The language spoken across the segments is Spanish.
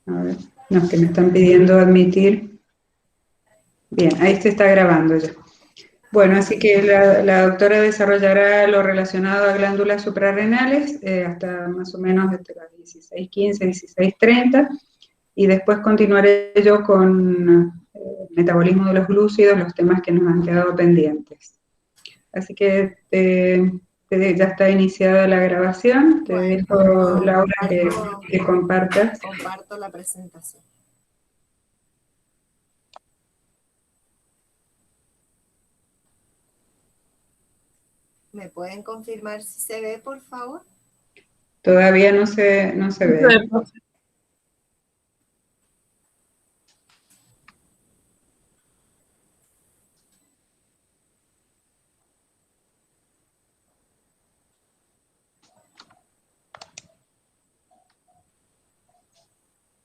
A ver, no, que me están pidiendo admitir. Bien, ahí se está grabando ya. Bueno, así que la doctora desarrollará lo relacionado a glándulas suprarrenales hasta más o menos hasta las 16:15, 16:30 y después continuaré yo con metabolismo de los glúcidos, los temas que nos han quedado pendientes. Así que ya está iniciada la grabación, te Bueno, dejo, Laura, que compartas. comparto la presentación. ¿Me pueden confirmar si se ve, por favor? Todavía no se ve.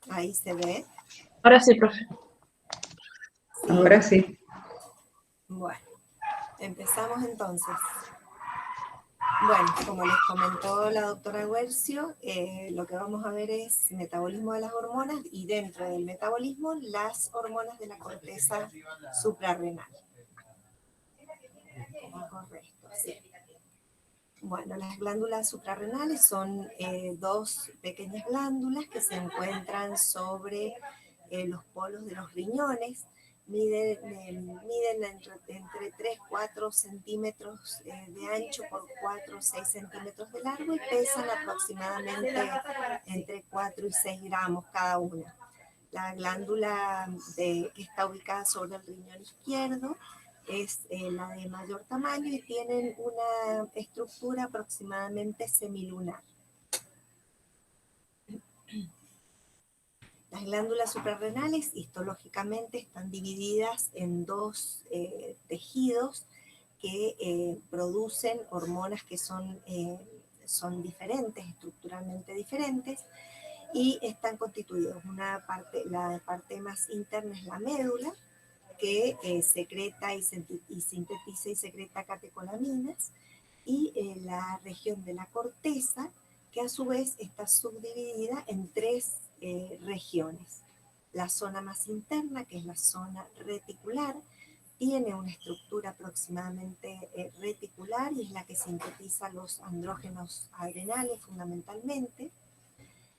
Ahí se ve. Ahora sí, profe. Sí. Ahora sí. Bueno, empezamos entonces. Bueno, como les comentó la doctora Guercio, lo que vamos a ver es metabolismo de las hormonas y dentro del metabolismo las hormonas de la corteza suprarrenal. Correcto, sí. Bueno, las glándulas suprarrenales son dos pequeñas glándulas que se encuentran sobre los polos de los riñones. Miden entre 3, 4 centímetros de ancho por 4, 6 centímetros de largo y pesan aproximadamente entre 4 y 6 gramos cada una. La glándula que está ubicada sobre el riñón izquierdo es la de mayor tamaño y tienen una estructura aproximadamente semilunar. Las glándulas suprarrenales histológicamente están divididas en dos tejidos que producen hormonas que son diferentes, estructuralmente diferentes, y están constituidos. La parte más interna es la médula, que secreta y sintetiza y secreta catecolaminas, y la región de la corteza, que a su vez está subdividida en tres regiones. La zona más interna, que es la zona reticular, tiene una estructura aproximadamente reticular y es la que sintetiza los andrógenos adrenales fundamentalmente.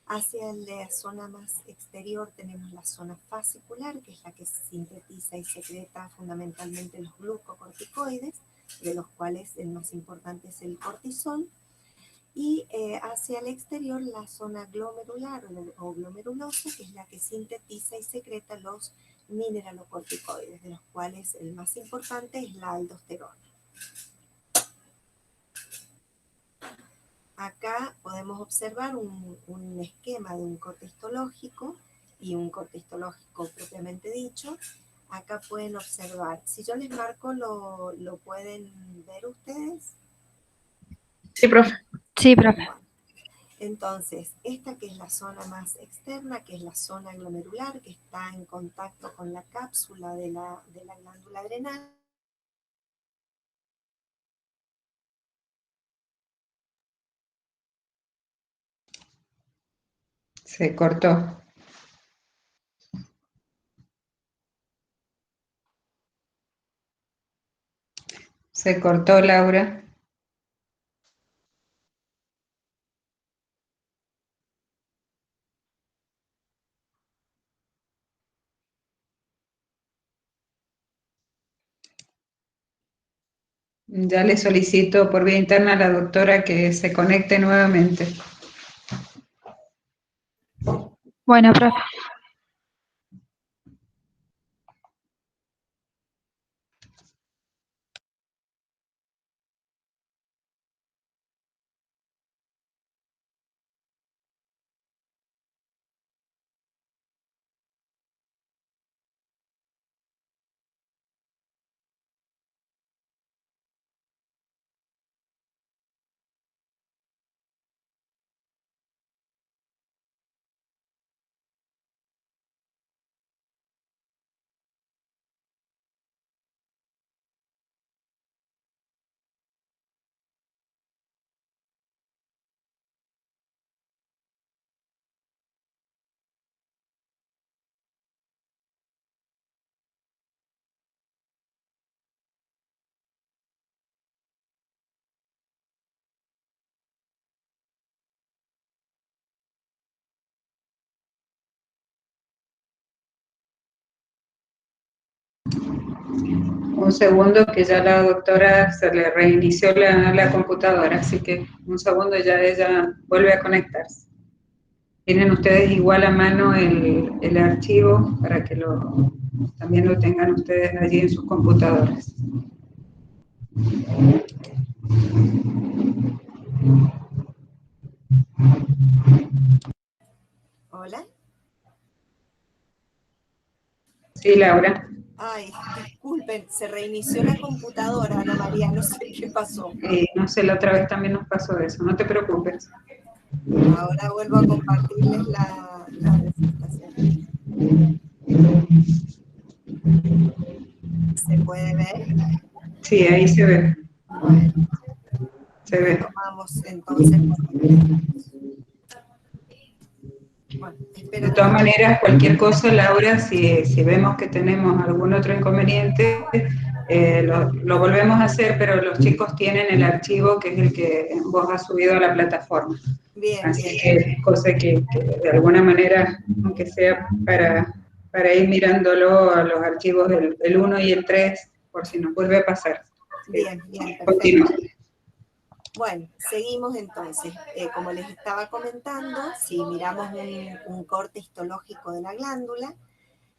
Hacia la zona más exterior tenemos la zona fascicular, que es la que sintetiza y secreta fundamentalmente los glucocorticoides, de los cuales el más importante es el cortisol. Y hacia el exterior la zona glomerular o glomerulosa, que es la que sintetiza y secreta los mineralocorticoides, de los cuales el más importante es la aldosterona. Acá podemos observar un esquema de un corte histológico y un corte histológico propiamente dicho. Acá pueden observar, si yo les marco, ¿lo pueden ver ustedes? Sí, profe. Sí, profe. Bueno, entonces, esta que es la zona más externa, que es la zona glomerular, que está en contacto con la cápsula de la glándula adrenal. Se cortó. Se cortó, Laura. Ya le solicito por vía interna a la doctora que se conecte nuevamente. Bueno, profe. Un segundo que ya la doctora se le reinició la computadora, así que un segundo ya ella vuelve a conectarse. Tienen ustedes igual a mano el archivo para que también lo tengan ustedes allí en sus computadoras. Hola. Sí, Laura. Ay, disculpen, se reinició la computadora, Ana María, no sé qué pasó. No sé, la otra vez también nos pasó eso, no te preocupes. Ahora vuelvo a compartirles la presentación. ¿Se puede ver? Sí, ahí se ve. Bueno, Se ve. retomamos entonces lo que teníamos. Bueno, De espero que todas maneras, cualquier cosa, Laura, si vemos que tenemos algún otro inconveniente, lo volvemos a hacer, pero los chicos tienen el archivo que es el que vos has subido a la plataforma. bien, Así bien. que cosa que de alguna manera, aunque sea para ir mirándolo a los archivos del 1 y el 3, por si nos vuelve a pasar. Bien, bien, Continúa. perfecto. Bueno, seguimos entonces. Como les estaba comentando, si miramos un corte histológico de la glándula,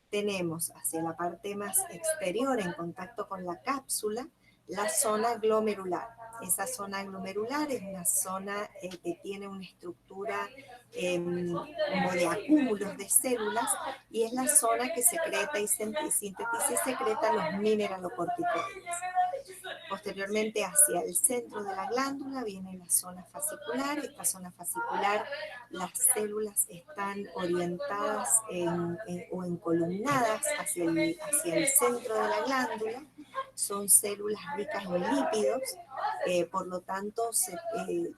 tenemos hacia la parte más exterior, en contacto con la cápsula, la zona glomerular. Esa zona glomerular es una zona que tiene una estructura como de acúmulos de células y es la zona que secreta y sintetiza y secreta los mineralocorticoides. Posteriormente, hacia el centro de la glándula viene la zona fascicular. Esta zona fascicular, las células están orientadas o encolumnadas hacia el centro de la glándula. Son células ricas en lípidos, por lo tanto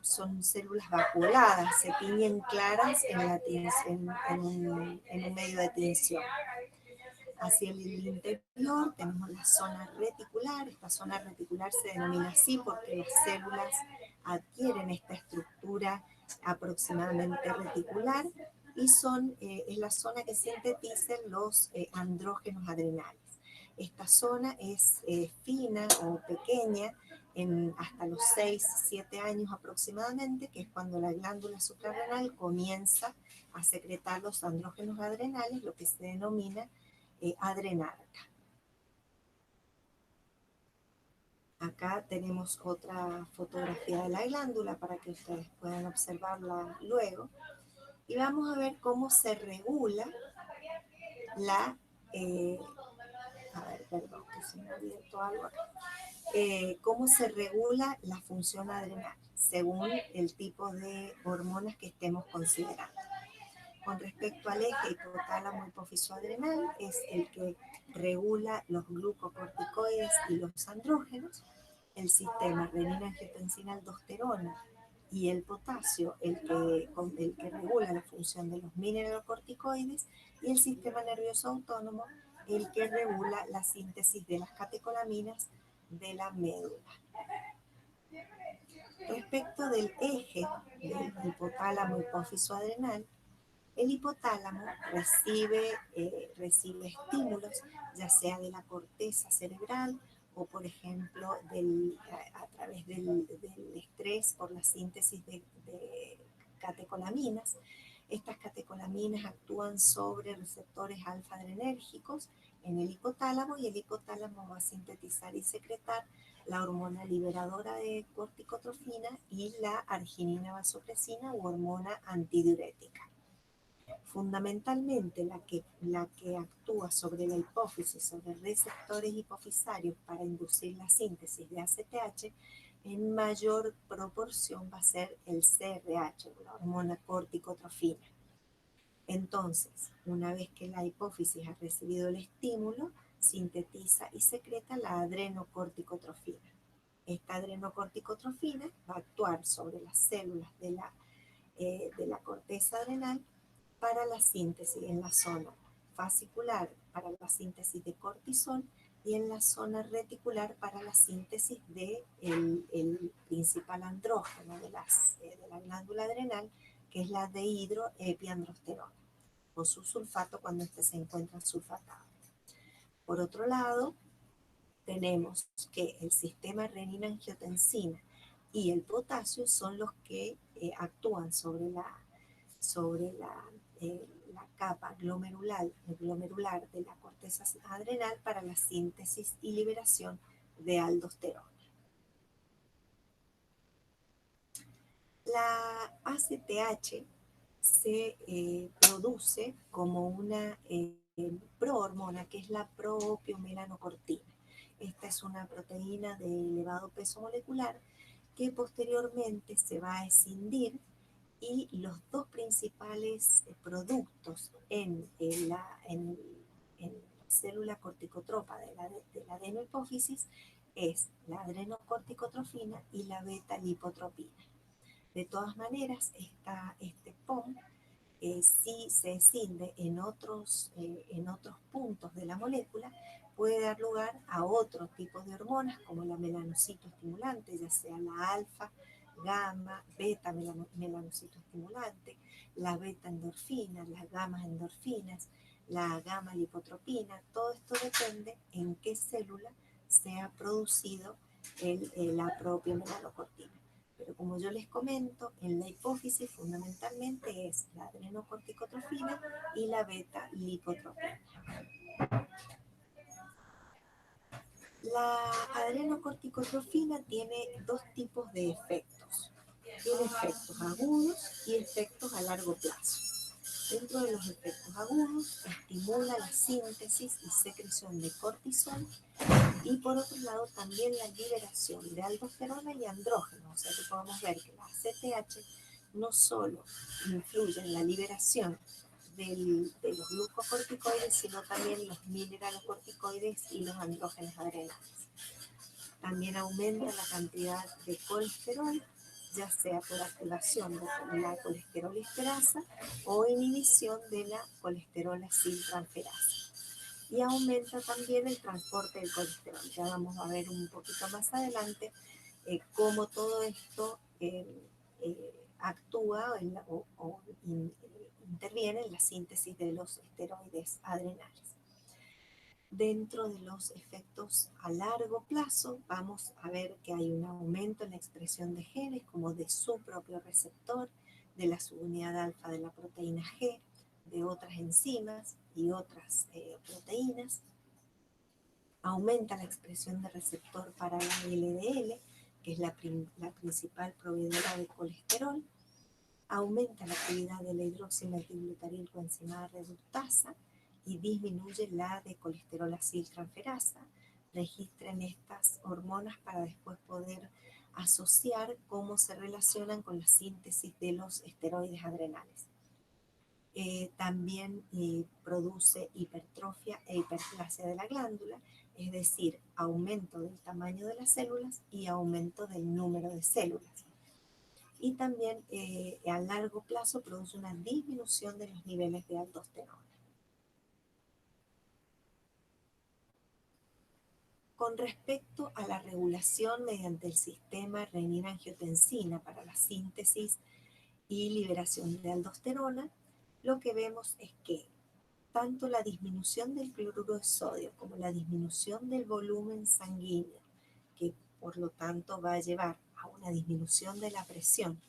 son células vacuoladas, se tiñen claras en un medio de tinción. Hacia el interior tenemos la zona reticular. Esta zona reticular se denomina así porque las células adquieren esta estructura aproximadamente reticular y es la zona que sintetizan los andrógenos adrenales. Esta zona es fina o pequeña hasta los 6-7 años aproximadamente, que es cuando la glándula suprarrenal comienza a secretar los andrógenos adrenales, lo que se denomina adrenarca. Acá tenemos otra fotografía de la glándula para que ustedes puedan observarla luego. Y vamos a ver cómo se regula perdón, que se me ha abierto algo acá. Cómo se regula la función adrenal según el tipo de hormonas que estemos considerando. Con respecto al eje hipotálamo hipófiso adrenal, es el que regula los glucocorticoides y los andrógenos, el sistema renina-angiotensina-aldosterona y el potasio, el que regula la función de los mineralocorticoides, y el sistema nervioso autónomo, el que regula la síntesis de las catecolaminas de la médula. Respecto del eje del hipotálamo hipófiso adrenal, el hipotálamo recibe estímulos, ya sea de la corteza cerebral o, por ejemplo, a través del estrés por la síntesis de catecolaminas. Estas catecolaminas actúan sobre receptores alfa-adrenérgicos en el hipotálamo y el hipotálamo va a sintetizar y secretar la hormona liberadora de corticotrofina y la arginina vasopresina u hormona antidiurética. Fundamentalmente la que actúa sobre la hipófisis, sobre receptores hipofisarios para inducir la síntesis de ACTH, en mayor proporción va a ser el CRH, la hormona corticotrofina. Entonces, una vez que la hipófisis ha recibido el estímulo, sintetiza y secreta la adrenocorticotrofina. Esta adrenocorticotrofina va a actuar sobre las células de la corteza adrenal para la síntesis en la zona fascicular para la síntesis de cortisol y en la zona reticular para la síntesis del principal andrógeno de la glándula adrenal, que es la dehidroepiandrosterona, o su sulfato cuando este se encuentra sulfatado. Por otro lado, tenemos que el sistema renina-angiotensina y el potasio son los que actúan sobre la capa glomerular de la corteza adrenal para la síntesis y liberación de aldosterona. La ACTH se produce como una prohormona, que es la proopiomelanocortina. Esta es una proteína de elevado peso molecular que posteriormente se va a escindir, y los dos principales productos en la célula corticotropa de la adenohipófisis es la adrenocorticotrofina y la beta-lipotropina. De todas maneras, este POM si se escinde en otros puntos de la molécula, puede dar lugar a otros tipos de hormonas como la melanocitoestimulante, ya sea la alfa, gamma, beta melanocitoestimulante, la beta endorfina, las gamma endorfinas, la gamma lipotropina. Todo esto depende en qué célula se ha producido la propia melanocortina. Pero como yo les comento, en la hipófisis fundamentalmente es la adrenocorticotrofina y la beta-lipotropina. La adrenocorticotrofina tiene dos tipos de efectos. Tiene efectos agudos y efectos a largo plazo. Dentro de los efectos agudos, estimula la síntesis y secreción de cortisol, y por otro lado también la liberación de aldosterona y andrógeno. O sea que podemos ver que la ACTH no solo influye en la liberación de los glucocorticoides, sino también los mineralocorticoides y los andrógenos adrenales. También aumenta la cantidad de colesterol, ya sea por activación de la colesterol-esterasa o inhibición de la colesterol aciltransferasa. Y aumenta también el transporte del colesterol. Ya vamos a ver un poquito más adelante cómo todo esto actúa o interviene en la síntesis de los esteroides adrenales. Dentro de los efectos a largo plazo, vamos a ver que hay un aumento en la expresión de genes, como de su propio receptor, de la subunidad alfa de la proteína G, de otras enzimas y otras proteínas. Aumenta la expresión de receptor para la LDL, que es la principal proveedora de colesterol. Aumenta la actividad de la hidroximetilglutarilcoenzimada reductasa y disminuye la de colesterol aciltransferasa. Registren estas hormonas para después poder asociar cómo se relacionan con la síntesis de los esteroides adrenales. También produce hipertrofia e hiperplasia de la glándula, es decir, aumento del tamaño de las células y aumento del número de células. Y también a largo plazo produce una disminución de los niveles de aldosterona. Con respecto a la regulación mediante el sistema renina-angiotensina para la síntesis y liberación de aldosterona, lo que vemos es que tanto la disminución del cloruro de sodio como la disminución del volumen sanguíneo, que por lo tanto va a llevar a una disminución de la presión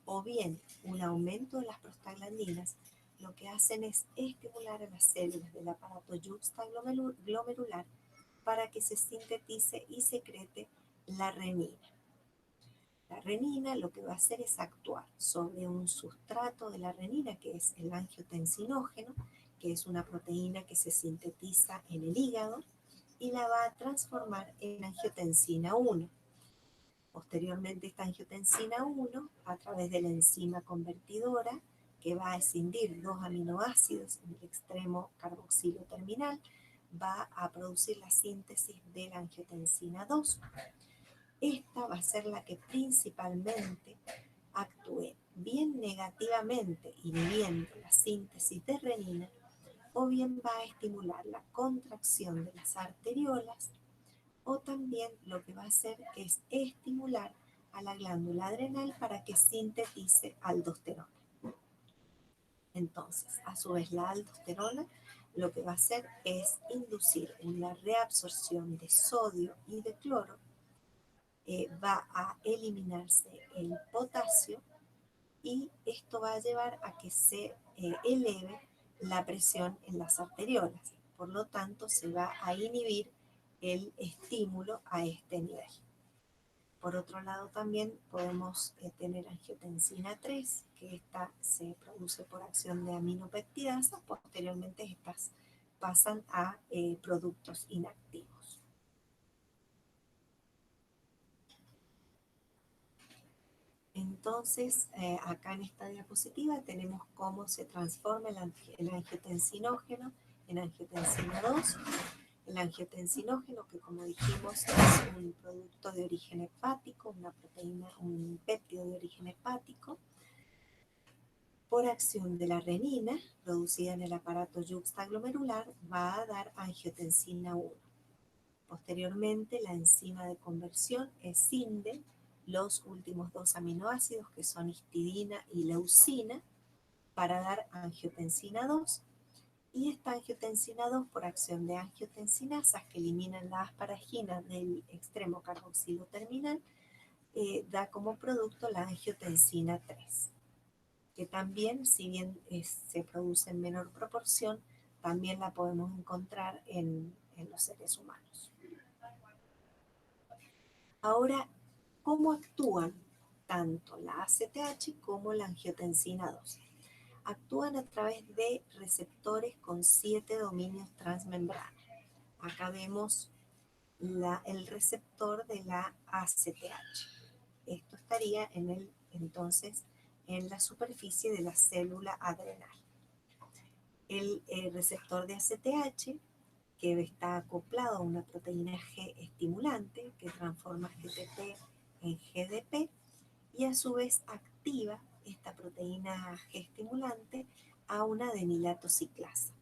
o bien un aumento de las prostaglandinas, lo que hacen es estimular a las células del aparato yuxtaglomerular para que se sintetice y secrete la renina. La renina lo que va a hacer es actuar sobre un sustrato de la renina, que es el angiotensinógeno, que es una proteína que se sintetiza en el hígado, y la va a transformar en angiotensina 1. Posteriormente, esta angiotensina 1, a través de la enzima convertidora, que va a escindir dos aminoácidos en el extremo carboxilo terminal, va a producir la síntesis de la angiotensina 2. Esta va a ser la que principalmente actúe bien negativamente inhibiendo la síntesis de renina, o bien va a estimular la contracción de las arteriolas, o también lo que va a hacer es estimular a la glándula adrenal para que sintetice aldosterona. Entonces, a su vez, la aldosterona lo que va a hacer es inducir una reabsorción de sodio y de cloro, va a eliminarse el potasio y esto va a llevar a que se eleve la presión en las arteriolas. Por lo tanto, se va a inhibir el estímulo a este nivel. Por otro lado, también podemos tener angiotensina 3, que esta se produce por acción de aminopeptidasas. Posteriormente, estas pasan a productos inactivos. Entonces, acá en esta diapositiva tenemos cómo se transforma el angiotensinógeno en angiotensina 2. El angiotensinógeno, que como dijimos es un producto de origen hepático, una proteína, un péptido de origen hepático, por acción de la renina, producida en el aparato yuxtaglomerular, va a dar angiotensina 1. Posteriormente, la enzima de conversión escinde los últimos dos aminoácidos, que son histidina y leucina, para dar angiotensina 2. Y esta angiotensina 2, por acción de angiotensinasas que eliminan la asparagina del extremo carboxilo terminal, da como producto la angiotensina 3, que también, si bien se produce en menor proporción, también la podemos encontrar en los seres humanos. Ahora, ¿cómo actúan tanto la ACTH como la angiotensina 2? Actúan a través de receptores con 7 dominios transmembrana. Acá vemos el receptor de la ACTH. Esto estaría entonces en la superficie de la célula adrenal. El receptor de ACTH, que está acoplado a una proteína G estimulante que transforma GTP en GDP, y a su vez activa esta proteína G estimulante a una adenilato ciclasa.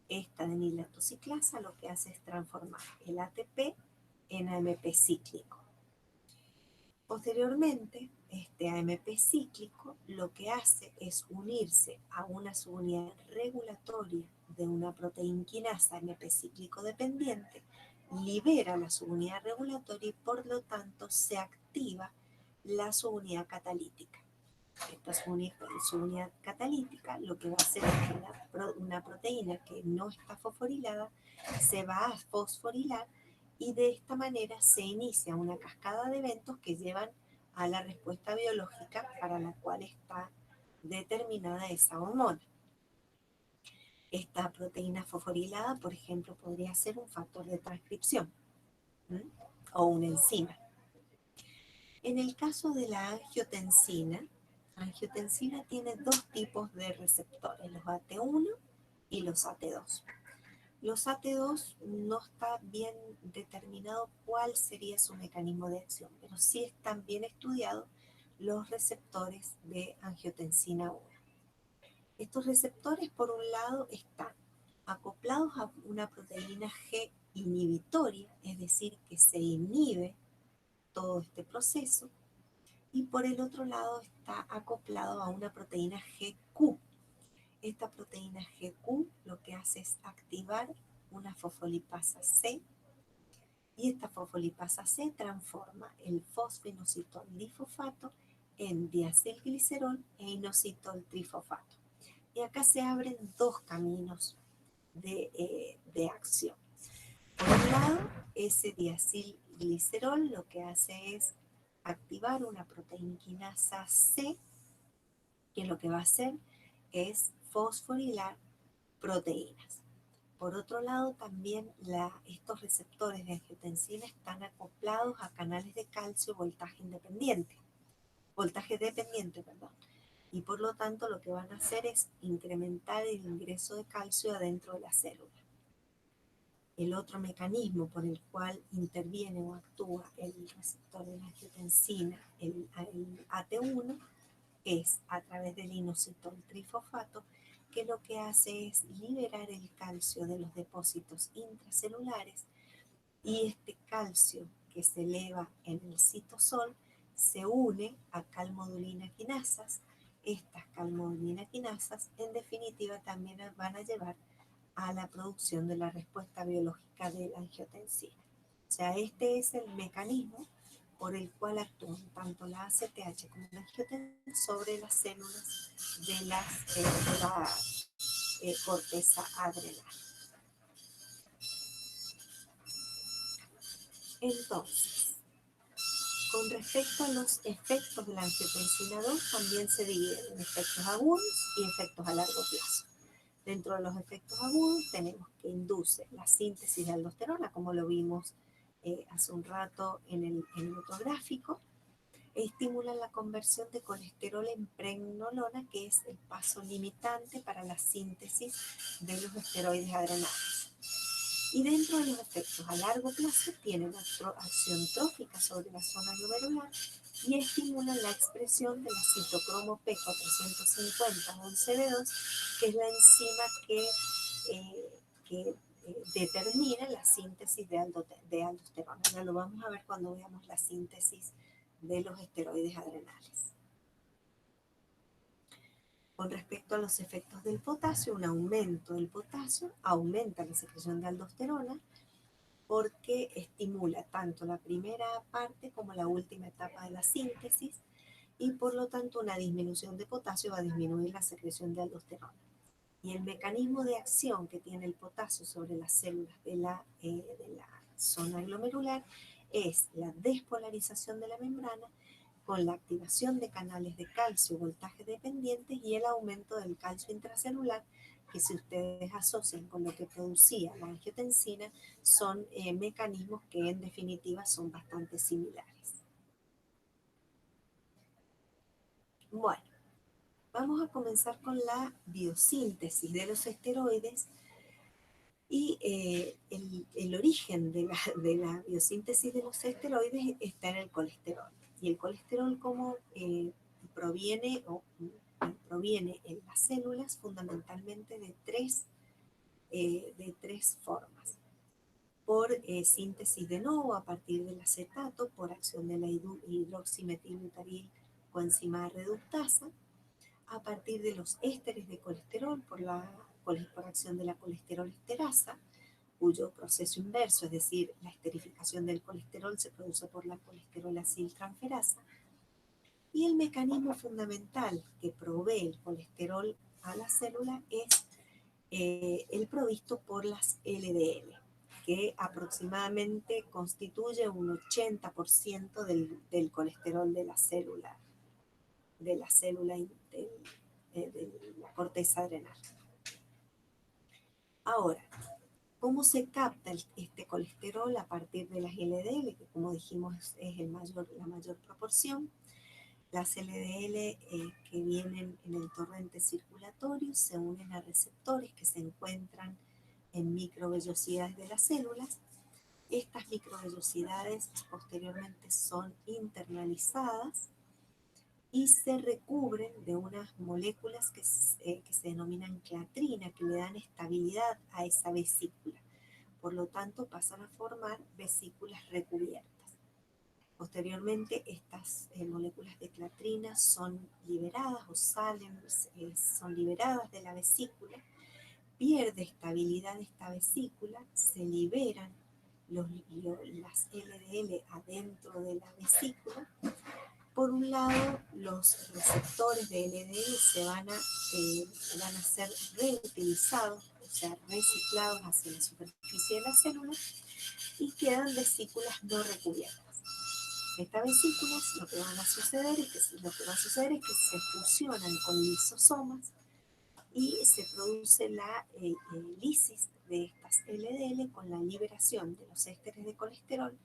Esta adenilato ciclasa lo que hace es transformar el ATP en AMP cíclico. Posteriormente, este AMP cíclico lo que hace es unirse a una subunidad regulatoria de una proteinquinasa AMP cíclico dependiente, libera la subunidad regulatoria y por lo tanto se activa la subunidad catalítica. Esta subunidad catalítica lo que va a hacer es que una proteína que no está fosforilada se va a fosforilar y de esta manera se inicia una cascada de eventos que llevan a la respuesta biológica para la cual está determinada esa hormona. Esta proteína fosforilada, por ejemplo, podría ser un factor de transcripción o una enzima. En el caso de la angiotensina tiene dos tipos de receptores, los AT1 y los AT2. Los AT2 no está bien determinado cuál sería su mecanismo de acción, pero sí están bien estudiados los receptores de angiotensina 1. Estos receptores, por un lado, están acoplados a una proteína G inhibitoria, es decir, que se inhibe todo este proceso, y por el otro lado está acoplado a una proteína GQ. Esta proteína GQ lo que hace es activar una fosfolipasa C, y esta fosfolipasa C transforma el fosfoinositol difosfato en diacilglicerol e inositol trifosfato. Y acá se abren dos caminos de acción. Por un lado, ese diacilglicerol lo que hace es activar una proteinquinasa C, que lo que va a hacer es fosforilar proteínas. Por otro lado, también estos receptores de angiotensina están acoplados a canales de calcio voltaje dependiente, y por lo tanto lo que van a hacer es incrementar el ingreso de calcio adentro de la célula. El otro mecanismo por el cual interviene o actúa el receptor de la angiotensina, el AT1, es a través del inositol trifosfato, que lo que hace es liberar el calcio de los depósitos intracelulares, y este calcio que se eleva en el citosol se une a calmodulina quinasas estas calmodulina quinasas en definitiva también van a llevar a la producción de la respuesta biológica de la angiotensina. O sea, este es el mecanismo por el cual actúan tanto la ACTH como la angiotensina sobre las células de la corteza adrenal. Entonces, con respecto a los efectos de la angiotensina 2, también se dividen en efectos agudos y efectos a largo plazo. Dentro de los efectos agudos tenemos que induce la síntesis de aldosterona, como lo vimos hace un rato en el otro gráfico. Estimulan la conversión de colesterol en pregnenolona, que es el paso limitante para la síntesis de los esteroides adrenales. Y dentro de los efectos a largo plazo tienen acción trófica sobre la zona glomerular y estimulan la expresión de la citocromo P450-11B2, que es la enzima que determina la síntesis de aldosterona. Ya lo vamos a ver cuando veamos la síntesis de los esteroides adrenales. Con respecto a los efectos del potasio, un aumento del potasio aumenta la secreción de aldosterona porque estimula tanto la primera parte como la última etapa de la síntesis y por lo tanto una disminución de potasio va a disminuir la secreción de aldosterona. Y el mecanismo de acción que tiene el potasio sobre las células de la zona glomerular es la despolarización de la membrana con la activación de canales de calcio voltaje dependientes y el aumento del calcio intracelular, que si ustedes asocian con lo que producía la angiotensina, son mecanismos que en definitiva son bastante similares. Bueno, vamos a comenzar con la biosíntesis de los esteroides y el origen de la biosíntesis de los esteroides está en el colesterol. Y el colesterol como proviene en las células fundamentalmente de tres formas. Por síntesis de novo a partir del acetato, por acción de la hidroximetilbutaril coenzima reductasa, a partir de los ésteres de colesterol por acción de la colesterol-esterasa, cuyo proceso inverso, es decir, la esterificación del colesterol se produce por la colesterol-aciltransferasa, y el mecanismo fundamental que provee el colesterol a la célula es el provisto por las LDL, que aproximadamente constituye un 80% del colesterol de la célula de la corteza adrenal. Ahora, ¿cómo se capta este colesterol a partir de las LDL? Que como dijimos es la mayor proporción. Las LDL que vienen en el torrente circulatorio se unen a receptores que se encuentran en microvellosidades de las células. Estas microvellosidades posteriormente son internalizadas y se recubren de unas moléculas que se denominan clatrina, que le dan estabilidad a esa vesícula. Por lo tanto, pasan a formar vesículas recubiertas. Posteriormente, estas moléculas de clatrina son liberadas o son liberadas de la vesícula, pierde estabilidad esta vesícula, se liberan las LDL adentro de la vesícula. Por un lado, los receptores de LDL van a ser reutilizados, o sea, reciclados hacia la superficie de la célula y quedan vesículas no recubiertas. Estas vesículas lo que va a suceder es que se fusionan con lisosomas y se produce la lisis de estas LDL con la liberación de los ésteres de colesterol.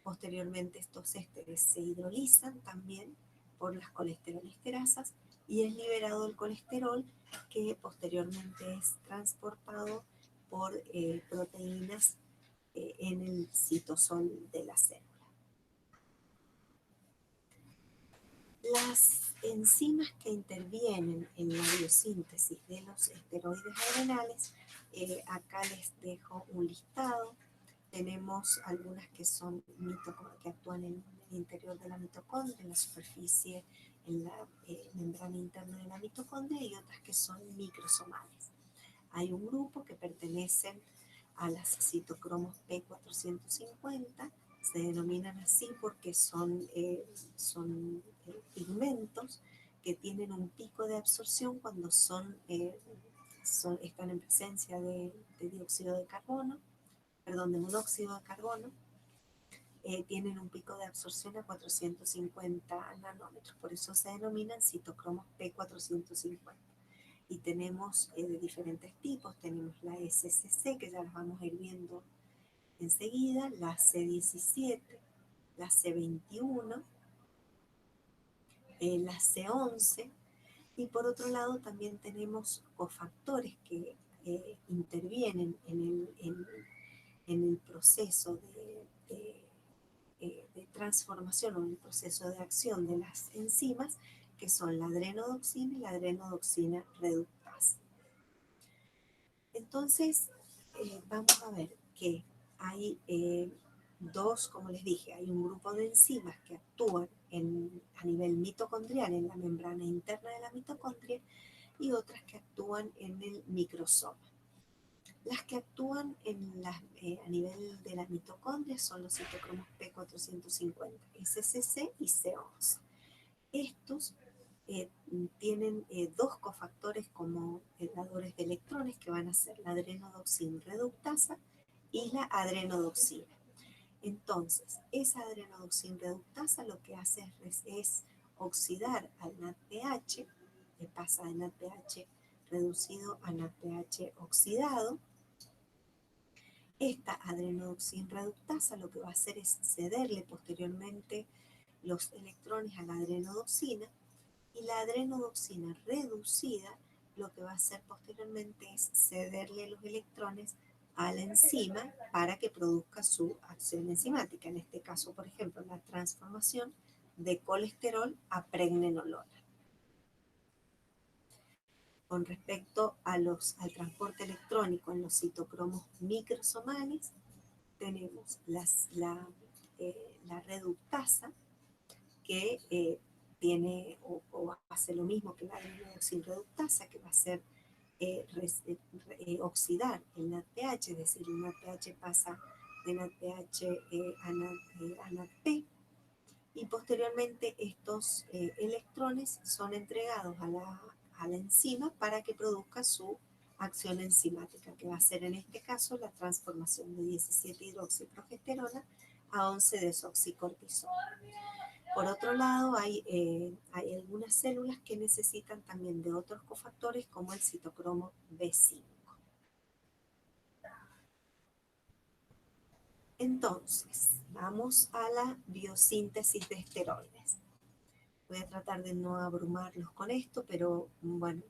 Posteriormente estos ésteres se hidrolizan también por las colesterol-esterasas y es liberado el colesterol que posteriormente es transportado por proteínas en el citosol de la célula. Las enzimas que intervienen en la biosíntesis de los esteroides adrenales, acá les dejo un listado. Tenemos algunas que son que actúan en el interior de la mitocondria, en la superficie en la membrana interna de la mitocondria y otras que son microsomales. Hay un grupo que pertenecen a las citocromos P450, se denominan así porque son pigmentos que tienen un pico de absorción cuando están en presencia de dióxido de carbono, perdón, de monóxido de carbono. Tienen un pico de absorción a 450 nanómetros, por eso se denominan citocromos P450. Y tenemos de diferentes tipos, tenemos la SCC, que ya las vamos a ir viendo enseguida, la C17, la C21, la C11, y por otro lado también tenemos cofactores que intervienen en el proceso de transformación o en el proceso de acción de las enzimas, que son la adrenodoxina y la adrenodoxina reductasa. Entonces, vamos a ver que hay dos, como les dije, hay un grupo de enzimas que actúan a nivel mitocondrial, en la membrana interna de la mitocondria, y otras que actúan en el microsoma. Las que actúan a nivel de la mitocondria son los citocromos P450, SCC y C11. Estos tienen dos cofactores como dadores de electrones, que van a ser la adrenodoxina reductasa y la adrenodoxina. Entonces, esa adrenodoxina reductasa lo que hace es oxidar al NADPH, que pasa de NADPH reducido a NADPH oxidado. Esta adrenodoxina reductasa lo que va a hacer es cederle posteriormente los electrones a la adrenodoxina, y la adrenodoxina reducida lo que va a hacer posteriormente es cederle los electrones a la enzima para que produzca su acción enzimática. En este caso, por ejemplo, la transformación de colesterol a pregnenolona. Con respecto al transporte electrónico en los citocromos microsomales, tenemos la reductasa, que tiene o hace lo mismo que la adrenodoxina reductasa, que va a ser oxidar el NADPH, es decir, el NADPH pasa de NADPH a NADP, y posteriormente estos electrones son entregados a la enzima para que produzca su acción enzimática, que va a ser en este caso la transformación de 17-hidroxiprogesterona a 11-desoxicortisona. Por otro lado, hay algunas células que necesitan también de otros cofactores como el citocromo B5. Entonces, vamos a la biosíntesis de esteroides. Voy a tratar de no abrumarlos con esto, pero bueno,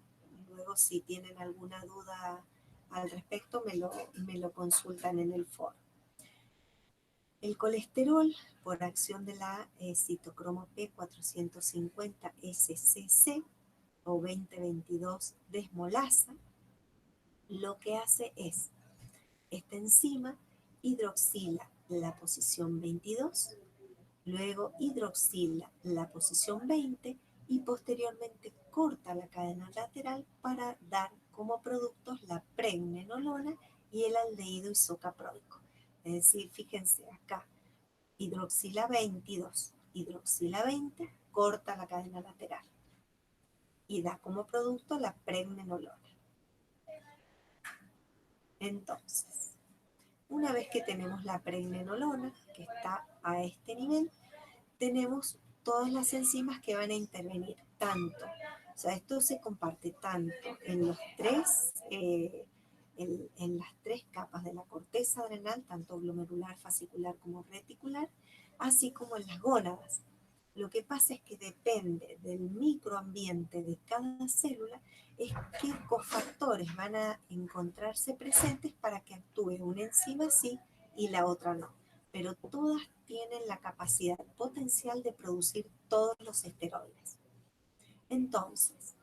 luego si tienen alguna duda al respecto me lo consultan en el foro. El colesterol, por acción de la citocromo P450 SCC o 2022 desmolasa, lo que hace es, esta enzima hidroxila la posición 22, luego hidroxila la posición 20 y posteriormente corta la cadena lateral para dar como productos la pregnenolona y el aldehído isocaproico. Es decir, fíjense acá, hidroxila 22, hidroxila 20, corta la cadena lateral y da como producto la pregnenolona. Entonces, una vez que tenemos la pregnenolona, que está a este nivel, tenemos todas las enzimas que van a intervenir, o sea, esto se comparte tanto en los en las tres capas de la corteza adrenal, tanto glomerular, fascicular como reticular, así como en las gónadas. Lo que pasa es que depende del microambiente de cada célula, es qué cofactores van a encontrarse presentes para que actúe una enzima sí y la otra no. Pero todas tienen la capacidad potencial de producir todos los esteroides. Entonces,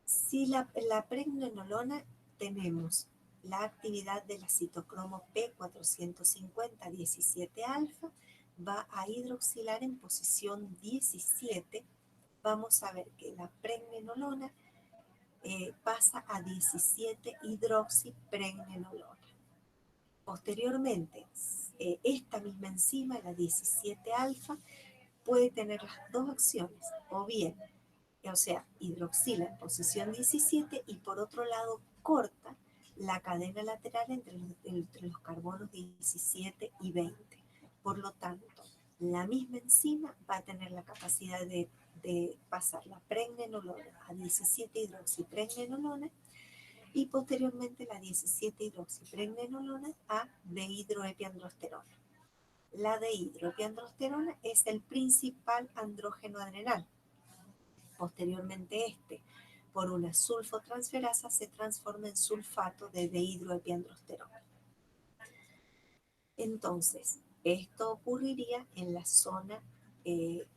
si la pregnenolona, tenemos la actividad de la citocromo P450 17 alfa, va a hidroxilar en posición 17 vamos a ver que la pregnenolona pasa a 17-hidroxipregnenolona. Posteriormente, esta misma enzima, la 17-alfa, puede tener las dos acciones, o bien, o sea, hidroxila en posición 17 y por otro lado corta la cadena lateral entre los carbonos 17 y 20. Por lo tanto, la misma enzima va a tener la capacidad de pasar la pregnenolona a 17-hidroxipregnenolona y posteriormente la 17-hidroxipregnenolona a dehidroepiandrosterona. La dehidroepiandrosterona es el principal andrógeno adrenal. Posteriormente por una sulfotransferasa, se transforma en sulfato de dehidroepiandrosterona. Entonces, esto ocurriría en la zona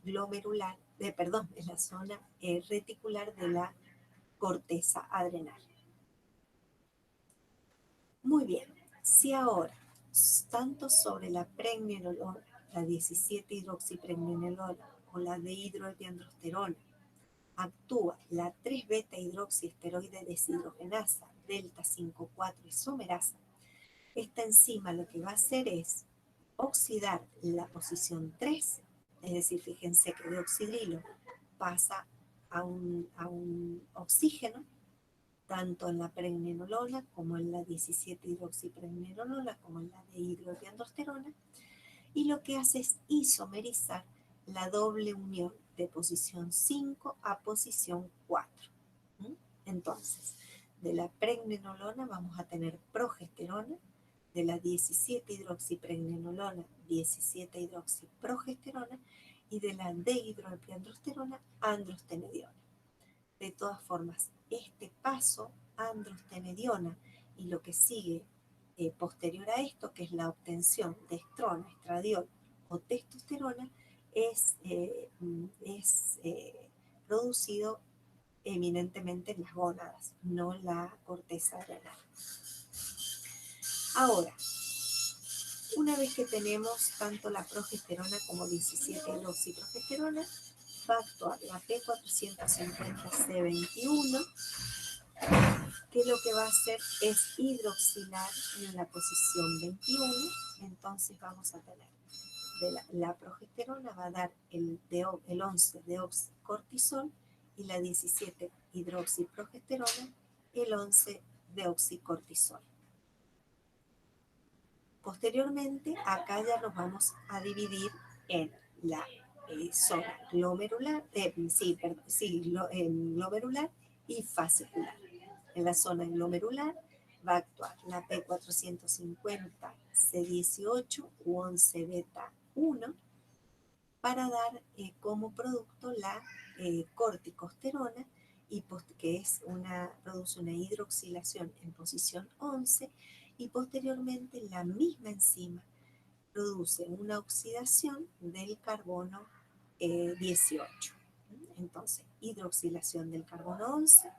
glomerular, en la zona reticular de la corteza adrenal. Muy bien, si ahora, tanto sobre la pregnenolona, la 17-hidroxipregnenolona o la dehidroepiandrosterona, actúa la 3-beta-hidroxiesteroide deshidrogenasa, delta 5,4 isomerasa, esta enzima lo que va a hacer es oxidar la posición 3, es decir, fíjense que de oxidrilo pasa a un oxígeno, tanto en la pregnenolona como en la 17-hidroxipregnenolona como en la dehidroepiandrosterona, y lo que hace es isomerizar la doble unión de posición 5 a posición 4. Entonces, de la pregnenolona vamos a tener progesterona, de la 17-hidroxipregnenolona, 17-hidroxiprogesterona, y de la dehidroepiandrosterona, androstenediona. De todas formas, este paso androstenediona y lo que sigue posterior a esto, que es la obtención de estrona, estradiol o testosterona, es producido eminentemente en las gónadas, no en la corteza adrenal. Ahora, una vez que tenemos tanto la progesterona como 17-hidroxiprogesterona, va a actuar la P450C21, que lo que va a hacer es hidroxilar en la posición 21. Entonces vamos a tener la progesterona va a dar el 11-deoxicortisol y la 17-hidroxiprogesterona el 11-deoxicortisol. Posteriormente, acá ya nos vamos a dividir en la zona glomerular, glomerular y fascicular. En la zona glomerular va a actuar la P450C18 u 11-beta-1 para dar como producto la corticosterona, que produce una hidroxilación en posición 11, y posteriormente la misma enzima produce una oxidación del carbono 18. Entonces, hidroxilación del carbono 11,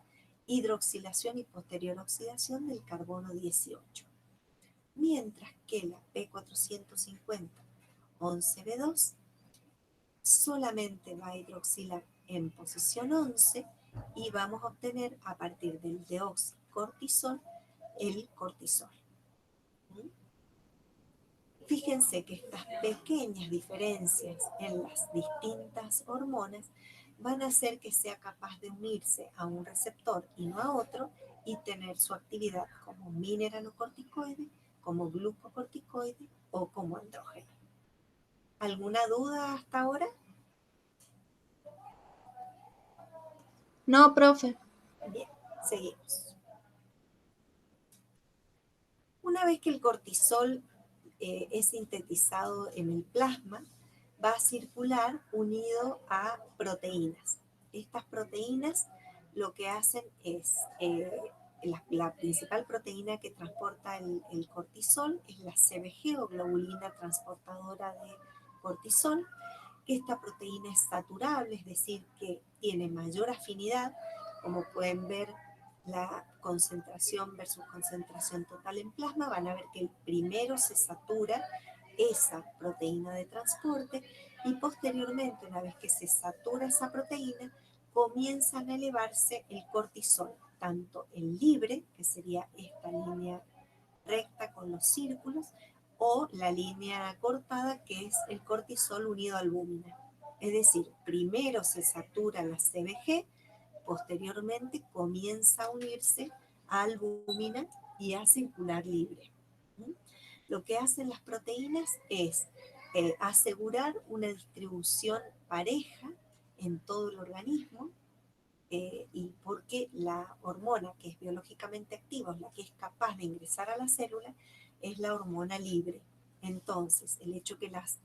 hidroxilación y posterior oxidación del carbono 18. Mientras que la P450-11B2 solamente va a hidroxilar en posición 11 y vamos a obtener a partir del deoxicortisol el cortisol. Fíjense que estas pequeñas diferencias en las distintas hormonas van a hacer que sea capaz de unirse a un receptor y no a otro y tener su actividad como mineralocorticoide, como glucocorticoide o como andrógeno. ¿Alguna duda hasta ahora? No, profe. Bien, seguimos. Una vez que el cortisol es sintetizado en el plasma, va a circular unido a proteínas. Estas proteínas lo que hacen es, la principal proteína que transporta el cortisol es la CBG o globulina transportadora de cortisol, que esta proteína es saturable, es decir, que tiene mayor afinidad, como pueden ver la concentración versus concentración total en plasma, van a ver que el primero se satura esa proteína de transporte y posteriormente, una vez que se satura esa proteína, comienzan a elevarse el cortisol, tanto el libre, que sería esta línea recta con los círculos, o la línea cortada, que es el cortisol unido a albúmina. Es decir, primero se satura la CBG, posteriormente comienza a unirse a albúmina y a circular libre. Lo que hacen las proteínas es asegurar una distribución pareja en todo el organismo, y porque la hormona que es biológicamente activa, la que es capaz de ingresar a la célula, es la hormona libre. Entonces, el hecho que las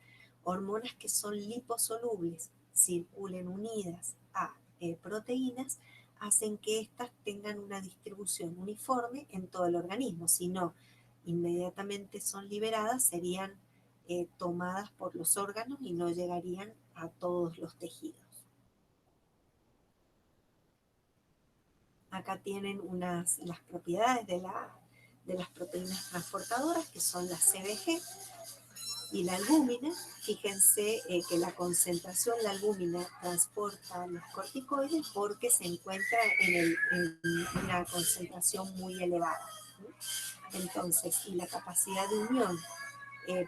hormonas que son liposolubles circulen unidas a proteínas, hacen que éstas tengan una distribución uniforme en todo el organismo. Si no, inmediatamente son liberadas, serían tomadas por los órganos y no llegarían a todos los tejidos. Acá tienen las propiedades de las proteínas transportadoras, que son la CBG y la albúmina. Fíjense que la concentración, la albúmina transporta los corticoides porque se encuentra en una concentración muy elevada. Entonces, y la capacidad de unión,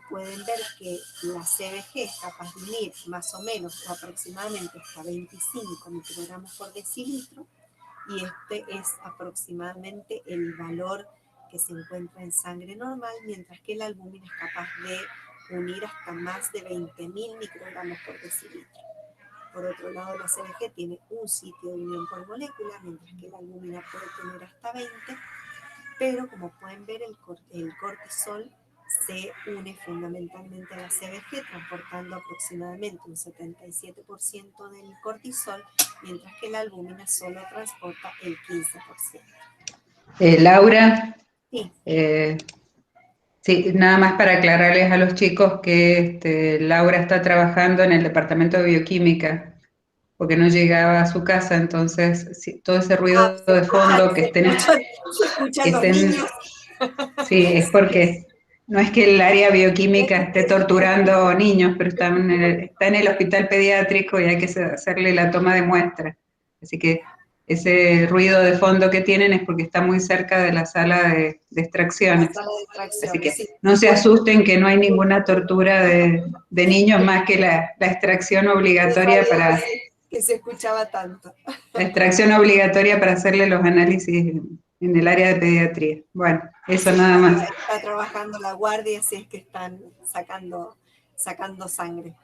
pueden ver que la CBG es capaz de unir más o menos o aproximadamente hasta 25 microgramos por decilitro, y este es aproximadamente el valor que se encuentra en sangre normal, mientras que la albúmina es capaz de unir hasta más de 20.000 microgramos por decilitro. Por otro lado, la CBG tiene un sitio de unión por molécula, mientras que la albúmina puede tener hasta 20, pero como pueden ver, el cortisol se une fundamentalmente a la CBG, transportando aproximadamente un 77% del cortisol, mientras que la albúmina solo transporta el 15%. Laura, Sí. Sí, nada más para aclararles a los chicos que Laura está trabajando en el departamento de bioquímica, porque no llegaba a su casa, entonces sí, todo ese ruido de fondo que escuchan los niños. Sí, es porque no es que el área bioquímica esté torturando niños, pero está en el hospital pediátrico y hay que hacerle la toma de muestra. Así que ese ruido de fondo que tienen es porque está muy cerca de la sala de extracciones. Así que sí. no se asusten, que no hay ninguna tortura de niños más que la extracción obligatoria para... Que se escuchaba tanto. La extracción obligatoria para hacerle los análisis en el área de pediatría. Bueno, eso sí, nada más. Está trabajando la guardia, así es que están sacando sangre.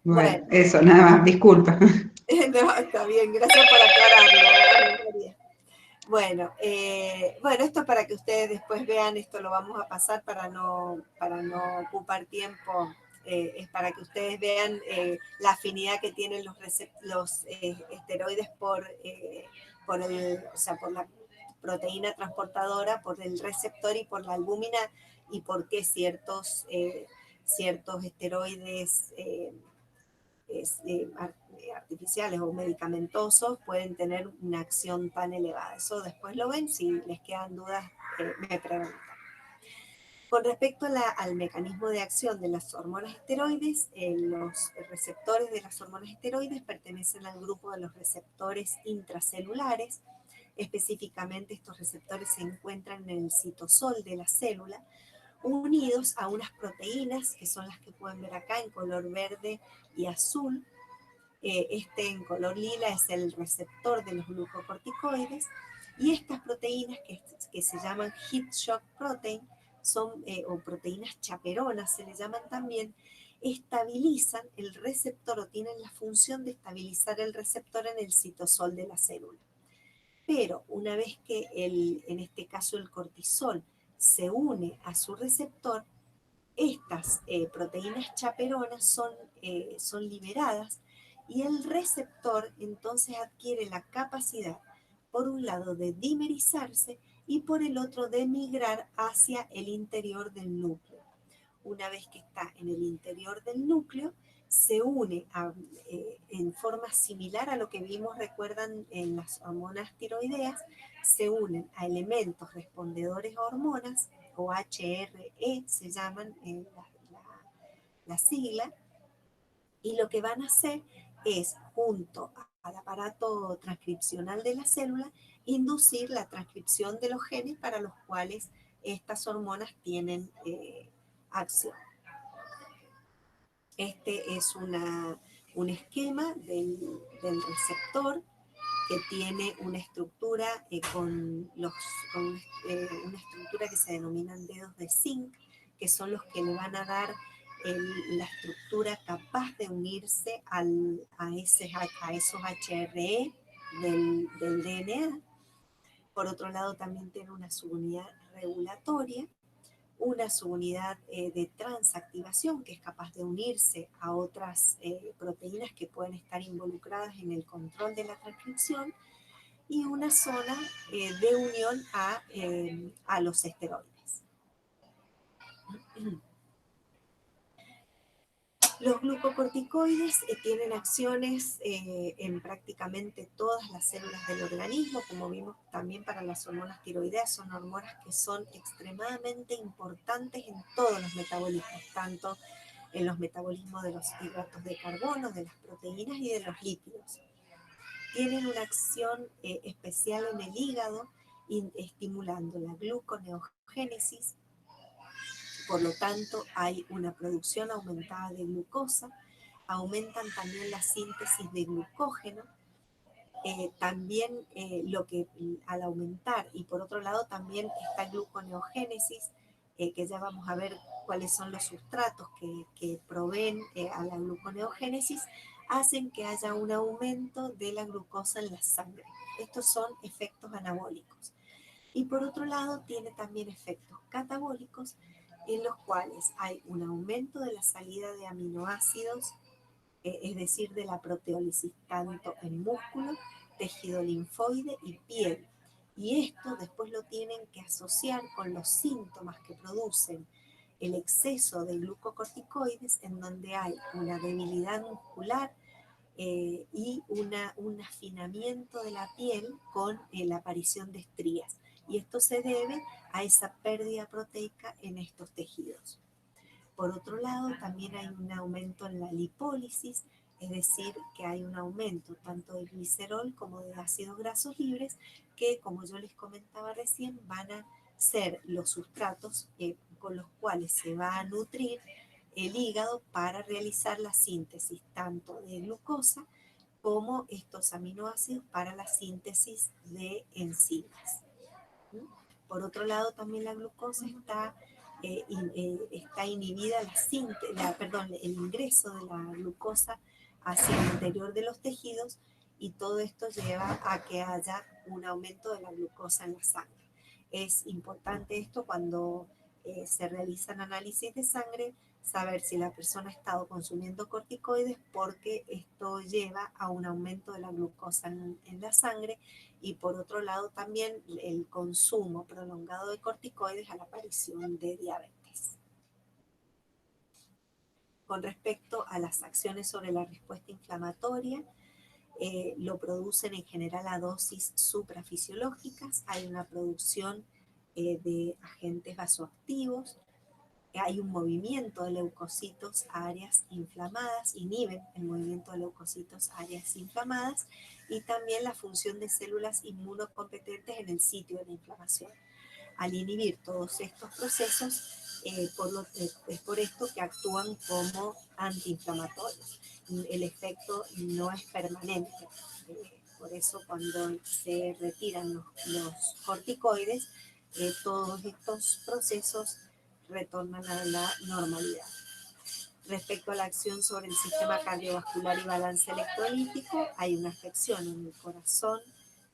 Bueno, eso, nada más, disculpa. No, está bien, gracias por aclararlo. Bueno, esto para que ustedes después vean, esto lo vamos a pasar para no ocupar tiempo, es para que ustedes vean la afinidad que tienen los esteroides por la proteína transportadora, por el receptor y por la albúmina, y por qué ciertos esteroides artificiales o medicamentosos pueden tener una acción tan elevada. Eso después lo ven, si les quedan dudas me preguntan. Con respecto al mecanismo de acción de las hormonas esteroides, los receptores de las hormonas esteroides pertenecen al grupo de los receptores intracelulares. Específicamente, estos receptores se encuentran en el citosol de la célula, unidos a unas proteínas que son las que pueden ver acá en color verde y azul. En color lila es el receptor de los glucocorticoides, y estas proteínas que se llaman heat shock protein son, o proteínas chaperonas se les llaman también, estabilizan el receptor o tienen la función de estabilizar el receptor en el citosol de la célula. Pero una vez que en este caso el cortisol se une a su receptor, estas proteínas chaperonas son liberadas, y el receptor entonces adquiere la capacidad, por un lado, de dimerizarse y por el otro de migrar hacia el interior del núcleo. Una vez que está en el interior del núcleo, se une en forma similar a lo que vimos, recuerdan, en las hormonas tiroideas, se unen a elementos respondedores a hormonas, o HRE se llaman la sigla, y lo que van a hacer es, junto al aparato transcripcional de la célula, inducir la transcripción de los genes para los cuales estas hormonas tienen acción. Este es un esquema del receptor que tiene una estructura una estructura que se denominan dedos de zinc, que son los que le van a dar la estructura capaz de unirse a esos HRE del DNA. Por otro lado, también tiene una subunidad regulatoria, una subunidad de transactivación que es capaz de unirse a otras proteínas que pueden estar involucradas en el control de la transcripción, y una zona de unión a los esteroides. Los glucocorticoides tienen acciones en prácticamente todas las células del organismo, como vimos también para las hormonas tiroideas. Son hormonas que son extremadamente importantes en todos los metabolismos, tanto en los metabolismos de los hidratos de carbono, de las proteínas y de los lípidos. Tienen una acción especial en el hígado, estimulando la gluconeogénesis. Por lo tanto, hay una producción aumentada de glucosa, aumentan también la síntesis de glucógeno, también al aumentar, y por otro lado también esta gluconeogénesis, que ya vamos a ver cuáles son los sustratos que proveen a la gluconeogénesis, hacen que haya un aumento de la glucosa en la sangre. Estos son efectos anabólicos. Y por otro lado tiene también efectos catabólicos, en los cuales hay un aumento de la salida de aminoácidos, es decir, de la proteólisis, tanto en músculo, tejido linfoide y piel. Y esto después lo tienen que asociar con los síntomas que producen el exceso de glucocorticoides, en donde hay una debilidad muscular y un afinamiento de la piel con la aparición de estrías. Y esto se debe a esa pérdida proteica en estos tejidos. Por otro lado, también hay un aumento en la lipólisis, es decir, que hay un aumento tanto de glicerol como de ácidos grasos libres, que, como yo les comentaba recién, van a ser los sustratos con los cuales se va a nutrir el hígado para realizar la síntesis tanto de glucosa como estos aminoácidos para la síntesis de enzimas. Por otro lado, también la glucosa está inhibida el ingreso de la glucosa hacia el interior de los tejidos, y todo esto lleva a que haya un aumento de la glucosa en la sangre. Es importante esto cuando se realizan análisis de sangre, saber si la persona ha estado consumiendo corticoides, porque esto lleva a un aumento de la glucosa en la sangre, y por otro lado también el consumo prolongado de corticoides a la aparición de diabetes. Con respecto a las acciones sobre la respuesta inflamatoria, lo producen en general a dosis suprafisiológicas. Hay una producción de agentes vasoactivos, hay un movimiento de leucocitos a áreas inflamadas, inhiben el movimiento de leucocitos a áreas inflamadas, y también la función de células inmunocompetentes en el sitio de la inflamación. Al inhibir todos estos procesos, es por esto que actúan como antiinflamatorios. El efecto no es permanente. Por eso cuando se retiran los corticoides, todos estos procesos retornan a la normalidad. Respecto a la acción sobre el sistema cardiovascular y balance electrolítico, hay una afección en el corazón,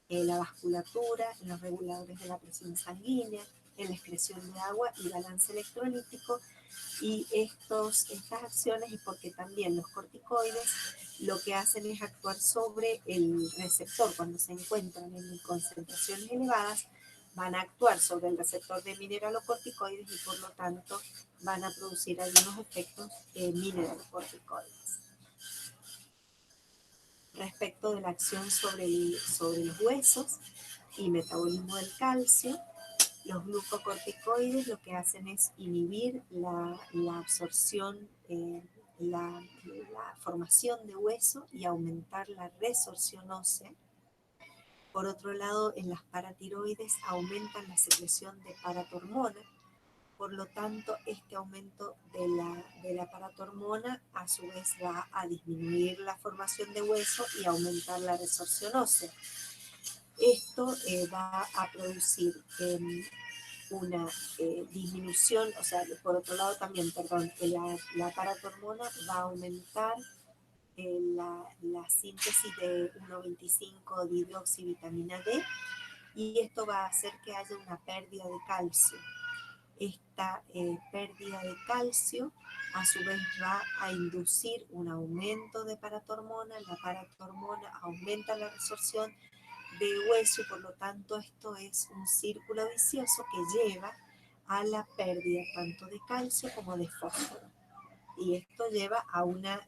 en la vasculatura, en los reguladores de la presión sanguínea, en la excreción de agua y balance electrolítico. Y estas acciones, y porque también los corticoides lo que hacen es actuar sobre el receptor cuando se encuentran en concentraciones elevadas, van a actuar sobre el receptor de mineralocorticoides y por lo tanto van a producir algunos efectos mineralocorticoides. Respecto de la acción sobre los huesos y metabolismo del calcio, Los glucocorticoides lo que hacen es inhibir la absorción, la formación de hueso y aumentar la resorción ósea. Por otro lado, en las paratiroides aumentan la secreción de paratormona. Por lo tanto, este aumento de la paratormona a su vez va a disminuir la formación de hueso y aumentar la resorción ósea. Esto va a producir una disminución, o sea, por otro lado también, perdón, la paratormona va a aumentar la síntesis de 1,25 dihidroxivitamina D y esto va a hacer que haya una pérdida de calcio. Esta pérdida de calcio a su vez va a inducir un aumento de paratormona. La paratormona aumenta la resorción de hueso y por lo tanto esto es un círculo vicioso que lleva a la pérdida tanto de calcio como de fósforo. Y esto lleva a una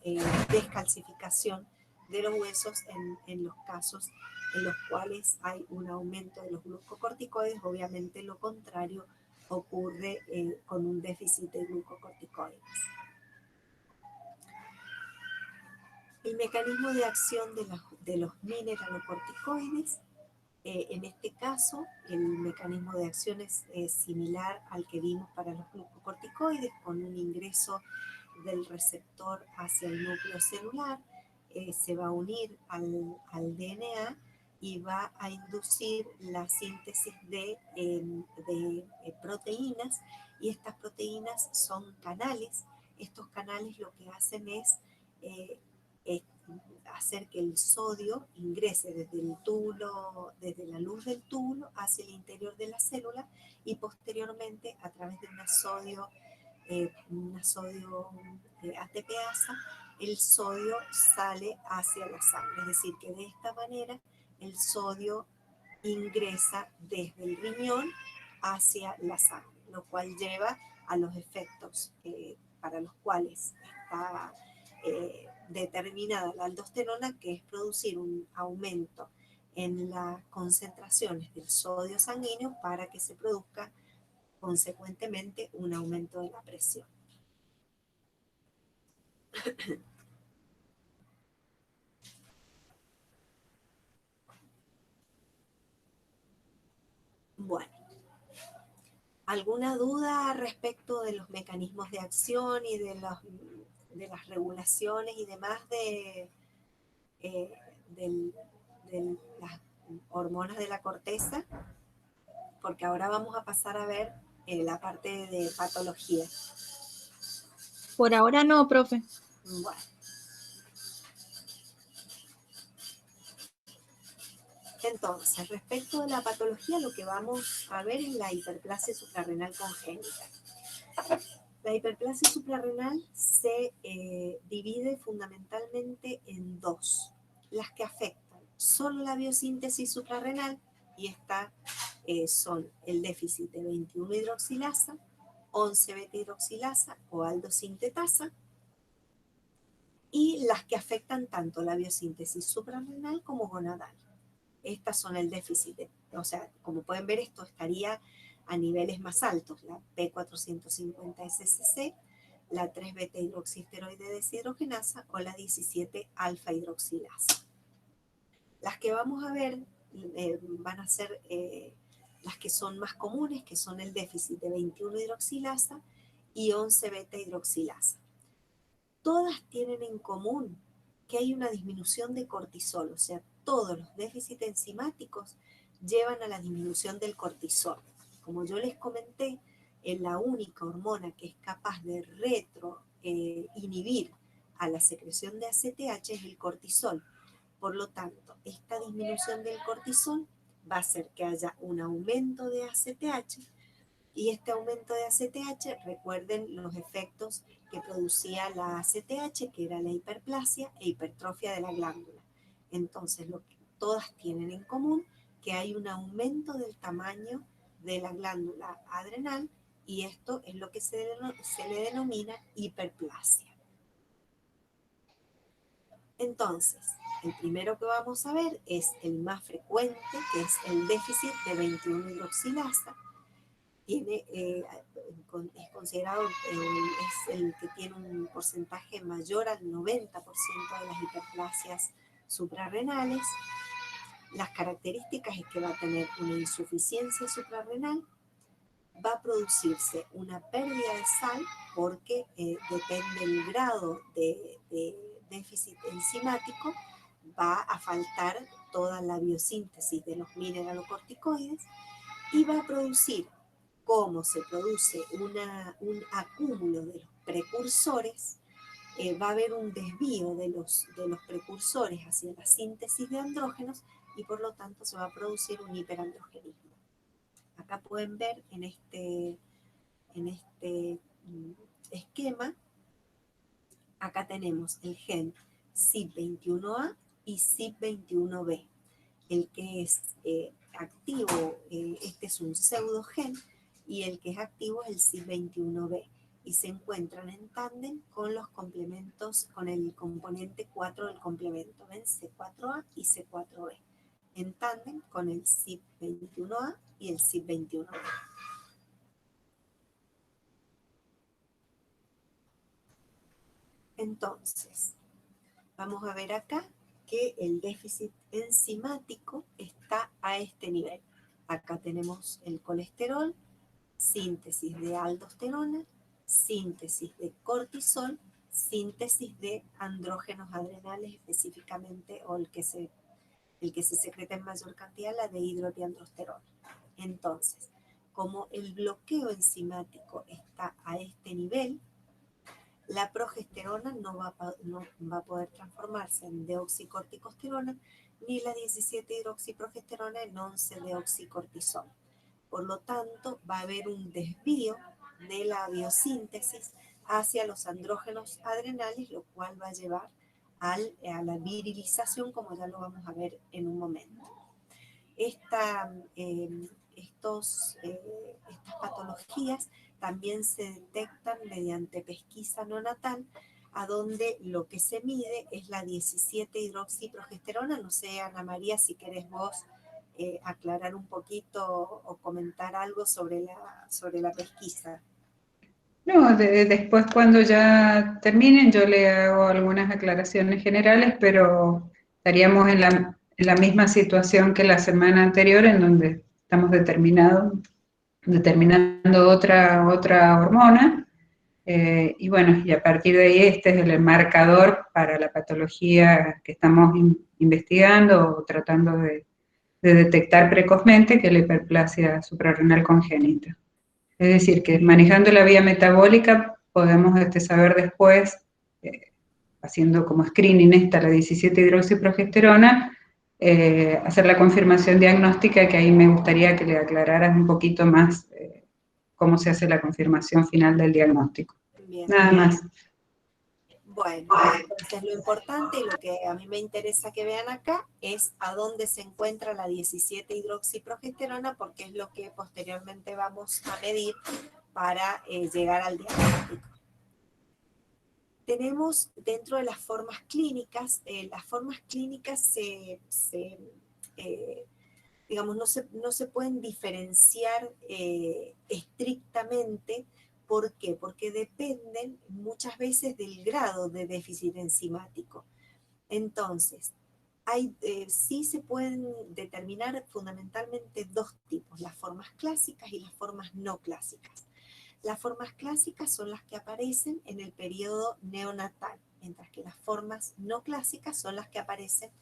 descalcificación de los huesos en los casos en los cuales hay un aumento de los glucocorticoides. Obviamente lo contrario ocurre con un déficit de glucocorticoides. El mecanismo de acción de los mineralocorticoides, en este caso el mecanismo de acción es similar al que vimos para los glucocorticoides, con un ingreso del receptor hacia el núcleo celular, se va a unir al DNA y va a inducir la síntesis de proteínas, y estas proteínas son canales. Estos canales lo que hacen es hacer que el sodio ingrese desde el túbulo, desde la luz del túbulo hacia el interior de la célula y posteriormente a través de una sodio ATPasa, el sodio sale hacia la sangre. Es decir, que de esta manera el sodio ingresa desde el riñón hacia la sangre, lo cual lleva a los efectos para los cuales está determinada la aldosterona, que es producir un aumento en las concentraciones del sodio sanguíneo para que se produzca consecuentemente un aumento de la presión. Bueno, ¿alguna duda respecto de los mecanismos de acción y de las regulaciones y demás de las hormonas de la corteza? Porque ahora vamos a pasar a ver la parte de patología. Por ahora no, profe. Bueno. Entonces, respecto de la patología, lo que vamos a ver es la hiperplasia suprarrenal congénita. La hiperplasia suprarrenal se divide fundamentalmente en dos: las que afectan solo la biosíntesis suprarrenal, y estas son el déficit de 21-hidroxilasa, 11-beta-hidroxilasa o aldosintetasa, y las que afectan tanto la biosíntesis suprarrenal como gonadal. Estas son el déficit, o sea, como pueden ver, esto estaría a niveles más altos: la P450-SCC, la 3-beta-hidroxisteroide deshidrogenasa o la 17-alfa-hidroxilasa. Las que vamos a ver van a ser las que son más comunes, que son el déficit de 21-hidroxilasa y 11-beta-hidroxilasa. Todas tienen en común que hay una disminución de cortisol, o sea, todos los déficits enzimáticos llevan a la disminución del cortisol. Como yo les comenté, la única hormona que es capaz de inhibir a la secreción de ACTH es el cortisol. Por lo tanto, esta disminución del cortisol va a hacer que haya un aumento de ACTH, y este aumento de ACTH, recuerden los efectos que producía la ACTH, que era la hiperplasia e hipertrofia de la glándula. Entonces, lo que todas tienen en común, que hay un aumento del tamaño de la glándula adrenal, y esto es lo que se le denomina hiperplasia. Entonces, el primero que vamos a ver es el más frecuente, que es el déficit de 21-hidroxilasa. es considerado, es el que tiene un porcentaje mayor al 90% de las hiperplasias suprarrenales. Las características es que va a tener una insuficiencia suprarrenal, va a producirse una pérdida de sal porque depende del grado de déficit enzimático, va a faltar toda la biosíntesis de los mineralocorticoides y va a producir, como se produce un acúmulo de los precursores, va a haber un desvío de los precursores hacia la síntesis de andrógenos y por lo tanto se va a producir un hiperandrogenismo. Acá pueden ver en este esquema, acá tenemos el gen CYP21A y CYP21B. El que es activo, este es un pseudogen, y el que es activo es el CYP21B. Y se encuentran en tándem con los complementos, con el componente 4 del complemento, ¿ven? C4A y C4B. En tándem con el CYP21A y el CYP21B. Entonces, vamos a ver acá que el déficit enzimático está a este nivel. Acá tenemos el colesterol, síntesis de aldosterona, síntesis de cortisol, síntesis de andrógenos adrenales específicamente, o el que se secreta en mayor cantidad, la dehidroepiandrosterona. Entonces, como el bloqueo enzimático está a este nivel, la progesterona no va a poder transformarse en deoxicorticosterona, ni la 17-hidroxiprogesterona en 11-deoxicortisol. Por lo tanto, va a haber un desvío de la biosíntesis hacia los andrógenos adrenales, lo cual va a llevar a la virilización, como ya lo vamos a ver en un momento. Estas patologías también se detectan mediante pesquisa neonatal, a donde lo que se mide es la 17-hidroxiprogesterona. No sé, Ana María, si querés vos aclarar un poquito o comentar algo sobre la pesquisa. No, después cuando ya terminen yo le hago algunas aclaraciones generales, pero estaríamos en la misma situación que la semana anterior, en donde estamos determinando otra hormona, y bueno, y a partir de ahí este es el marcador para la patología que estamos investigando o tratando de detectar precozmente, que es la hiperplasia suprarrenal congénita. Es decir, que manejando la vía metabólica podemos saber después, haciendo como screening la 17-hidroxiprogesterona, hacer la confirmación diagnóstica, que ahí me gustaría que le aclararas un poquito más cómo se hace la confirmación final del diagnóstico. Bien. Nada más. Bueno, entonces lo importante y lo que a mí me interesa que vean acá es a dónde se encuentra la 17-hidroxiprogesterona, porque es lo que posteriormente vamos a medir para llegar al diagnóstico. Tenemos dentro de las formas clínicas, digamos, no se pueden diferenciar estrictamente. ¿Por qué? Porque dependen muchas veces del grado de déficit enzimático. Entonces, sí se pueden determinar fundamentalmente dos tipos, las formas clásicas y las formas no clásicas. Las formas clásicas son las que aparecen en el periodo neonatal, mientras que las formas no clásicas son las que aparecen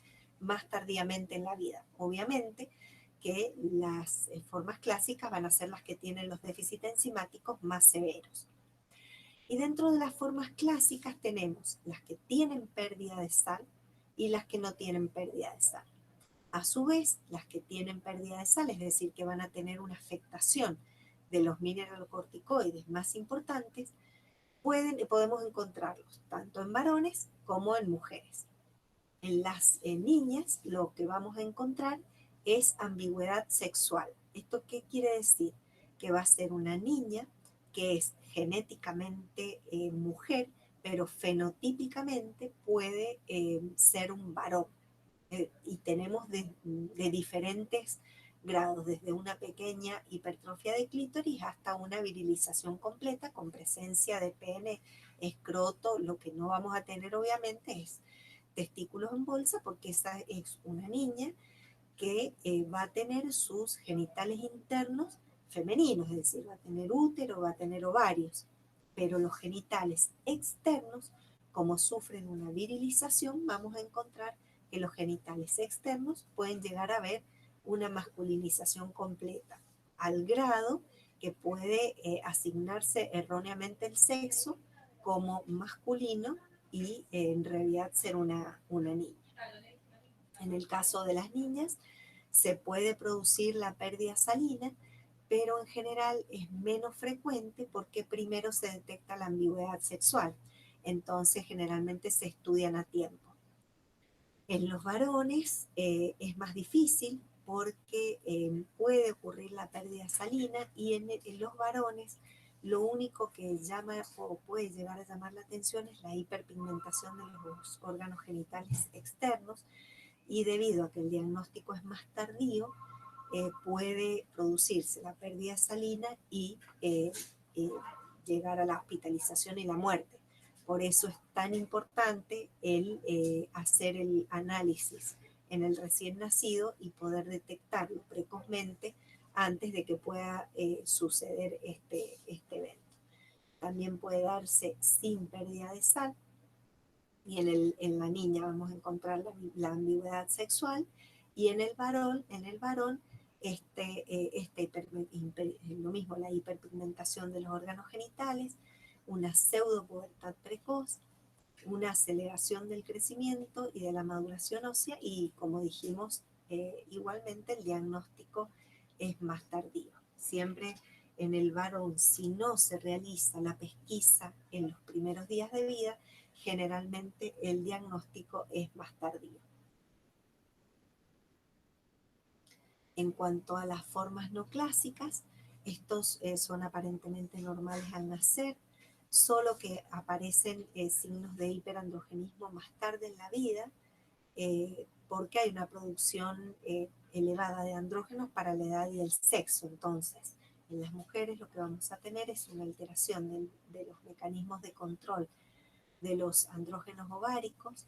más tardíamente en la vida. Obviamente que las formas clásicas van a ser las que tienen los déficits enzimáticos más severos. Y dentro de las formas clásicas tenemos las que tienen pérdida de sal y las que no tienen pérdida de sal. A su vez, las que tienen pérdida de sal, es decir, que van a tener una afectación de los mineralocorticoides más importantes, podemos encontrarlos tanto en varones como en mujeres. En las niñas lo que vamos a encontrar es ambigüedad sexual. ¿Esto qué quiere decir? Que va a ser una niña que es genéticamente mujer, pero fenotípicamente puede ser un varón. Y tenemos de diferentes grados, desde una pequeña hipertrofia de clítoris hasta una virilización completa con presencia de pene, escroto. Lo que no vamos a tener obviamente es testículos en bolsa, porque esa es una niña que va a tener sus genitales internos femeninos, es decir, va a tener útero, va a tener ovarios, pero los genitales externos, como sufren una virilización, vamos a encontrar que los genitales externos pueden llegar a ver una masculinización completa, al grado que puede asignarse erróneamente el sexo como masculino y en realidad ser una niña. En el caso de las niñas, se puede producir la pérdida salina, pero en general es menos frecuente porque primero se detecta la ambigüedad sexual. Entonces, generalmente se estudian a tiempo. En los varones es más difícil porque puede ocurrir la pérdida salina, y en los varones lo único que llama o puede llegar a llamar la atención es la hiperpigmentación de los órganos genitales externos, y debido a que el diagnóstico es más tardío, puede producirse la pérdida salina y llegar a la hospitalización y la muerte. Por eso es tan importante el hacer el análisis en el recién nacido y poder detectarlo precozmente antes de que pueda suceder este evento. También puede darse sin pérdida de sal, y en la niña vamos a encontrar la ambigüedad sexual, y en el varón lo mismo, la hiperpigmentación de los órganos genitales, una pseudopubertad precoz, una aceleración del crecimiento y de la maduración ósea, y como dijimos, igualmente el diagnóstico es más tardío. Siempre en el varón, si no se realiza la pesquisa en los primeros días de vida, generalmente el diagnóstico es más tardío. En cuanto a las formas no clásicas, estos son aparentemente normales al nacer, solo que aparecen signos de hiperandrogenismo más tarde en la vida, porque hay una producción elevada de andrógenos para la edad y el sexo. Entonces, en las mujeres lo que vamos a tener es una alteración de los mecanismos de control de los andrógenos ováricos,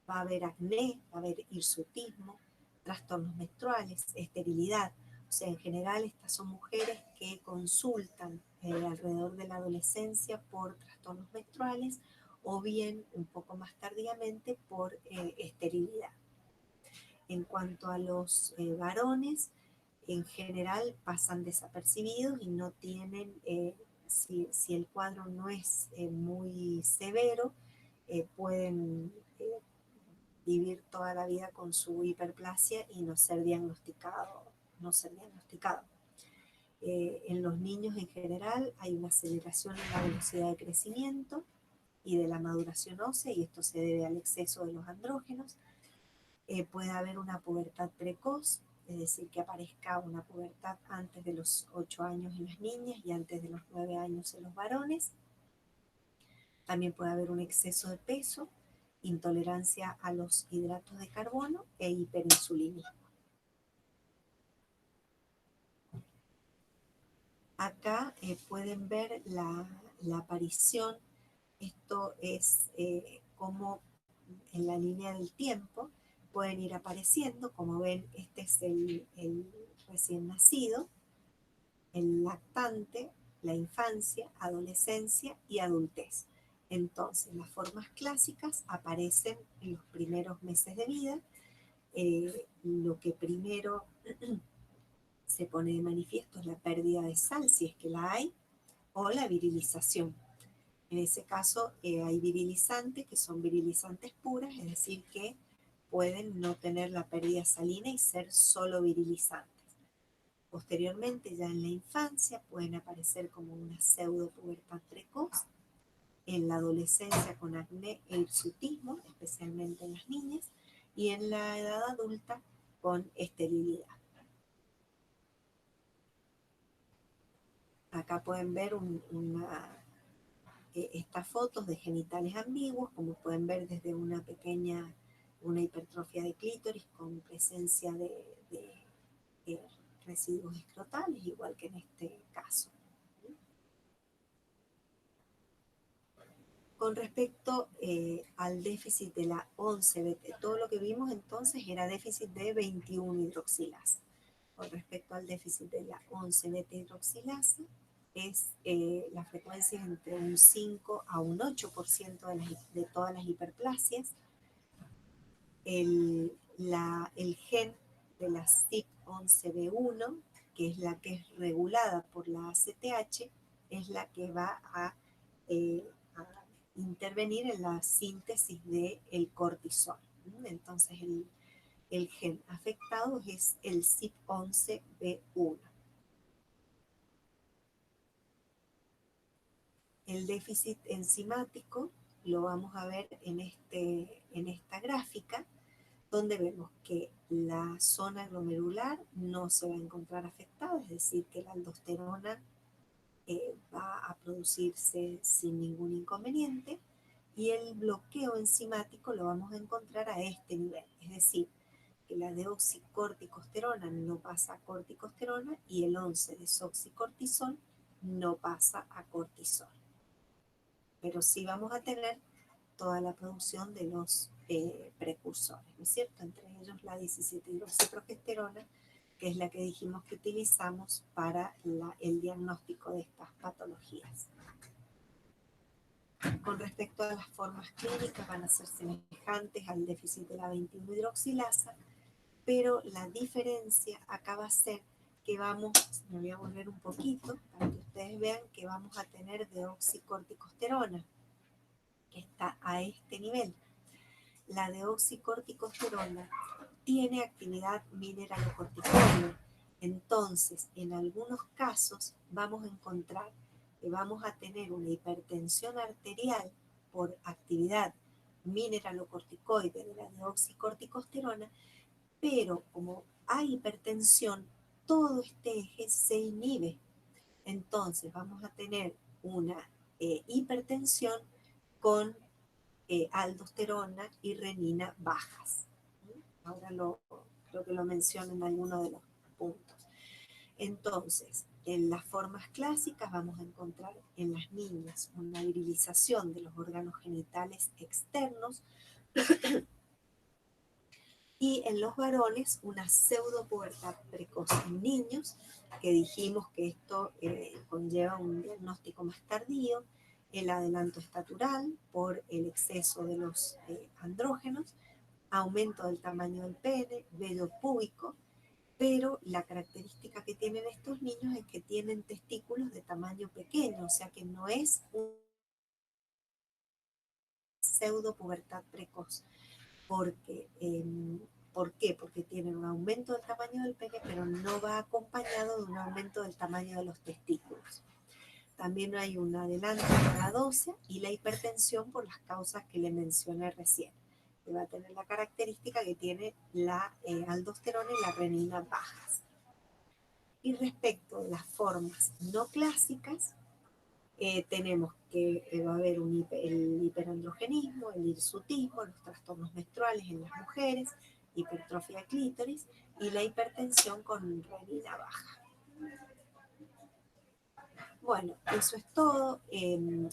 va a haber acné, va a haber hirsutismo, trastornos menstruales, esterilidad. O sea, en general estas son mujeres que consultan alrededor de la adolescencia por trastornos menstruales, o bien un poco más tardíamente por esterilidad. En cuanto a los varones, en general pasan desapercibidos y no tienen, si el cuadro no es muy severo, pueden vivir toda la vida con su hiperplasia y no ser diagnosticado. En los niños en general hay una aceleración en la velocidad de crecimiento y de la maduración ósea, y esto se debe al exceso de los andrógenos. Puede haber una pubertad precoz, es decir, que aparezca una pubertad antes de los 8 años en las niñas y antes de los 9 años en los varones. También puede haber un exceso de peso, intolerancia a los hidratos de carbono e hiperinsulinismo. Acá pueden ver la aparición. Esto es como en la línea del tiempo pueden ir apareciendo. Como ven, este es el recién nacido, el lactante, la infancia, adolescencia y adultez. Entonces, las formas clásicas aparecen en los primeros meses de vida. Lo que primero se pone de manifiesto es la pérdida de sal, si es que la hay, o la virilización. En ese caso hay virilizantes que son virilizantes puras, es decir, que pueden no tener la pérdida salina y ser solo virilizantes. Posteriormente, ya en la infancia, pueden aparecer como una pseudopubertad precoz, en la adolescencia con acné e hirsutismo, especialmente en las niñas, y en la edad adulta con esterilidad. Acá pueden ver estas fotos de genitales ambiguos, como pueden ver desde una hipertrofia de clítoris con presencia de residuos escrotales, igual que en este caso. Con respecto al déficit de la 11-BT, todo lo que vimos entonces era déficit de 21-hidroxilasa. Con respecto al déficit de la 11-beta-hidroxilasa, es la frecuencia es entre un 5 a un 8% de todas las hiperplasias. El gen de la CYP11B1, que es la que es regulada por la ACTH, es la que va a intervenir en la síntesis del cortisol. Entonces el gen afectado es el CYP11B1. El déficit enzimático lo vamos a ver en esta gráfica, donde vemos que la zona glomerular no se va a encontrar afectada, es decir, que la aldosterona va a producirse sin ningún inconveniente, y el bloqueo enzimático lo vamos a encontrar a este nivel, es decir, que la deoxicorticosterona no pasa a corticosterona y el 11-desoxicortisol no pasa a cortisol. Pero sí vamos a tener toda la producción de los precursores, ¿no es cierto? Entre ellos la 17-hidroxiprogesterona, que es la que dijimos que utilizamos para el diagnóstico de estas patologías. Con respecto a las formas clínicas, van a ser semejantes al déficit de la 21-hidroxilasa, pero la diferencia acá va a ser que vamos, me voy a volver un poquito para que ustedes vean que vamos a tener deoxicorticosterona, que está a este nivel. La deoxicorticosterona tiene actividad mineralocorticoide, entonces en algunos casos vamos a encontrar que vamos a tener una hipertensión arterial por actividad mineralocorticoide de la deoxicorticosterona, pero como hay hipertensión, todo este eje se inhibe. Entonces vamos a tener una hipertensión con aldosterona y renina bajas. Ahora creo que lo menciono en alguno de los puntos. Entonces, en las formas clásicas vamos a encontrar en las niñas una virilización de los órganos genitales externos y en los varones una pseudopubertad precoz en niños, que dijimos que esto conlleva un diagnóstico más tardío, el adelanto estatural por el exceso de los andrógenos, aumento del tamaño del pene, vello púbico, pero la característica que tienen estos niños es que tienen testículos de tamaño pequeño, o sea que no es una pseudopubertad precoz, porque ¿por qué? Porque tienen un aumento del tamaño del pene, pero no va acompañado de un aumento del tamaño de los testículos. También hay un adelanto de la adócea y la hipertensión por las causas que le mencioné recién, que va a tener la característica que tiene la aldosterona y la renina bajas. Y respecto de las formas no clásicas, tenemos que va a haber el hiperandrogenismo, el hirsutismo, los trastornos menstruales en las mujeres, hipertrofia clítoris y la hipertensión con renina baja. Bueno, eso es todo.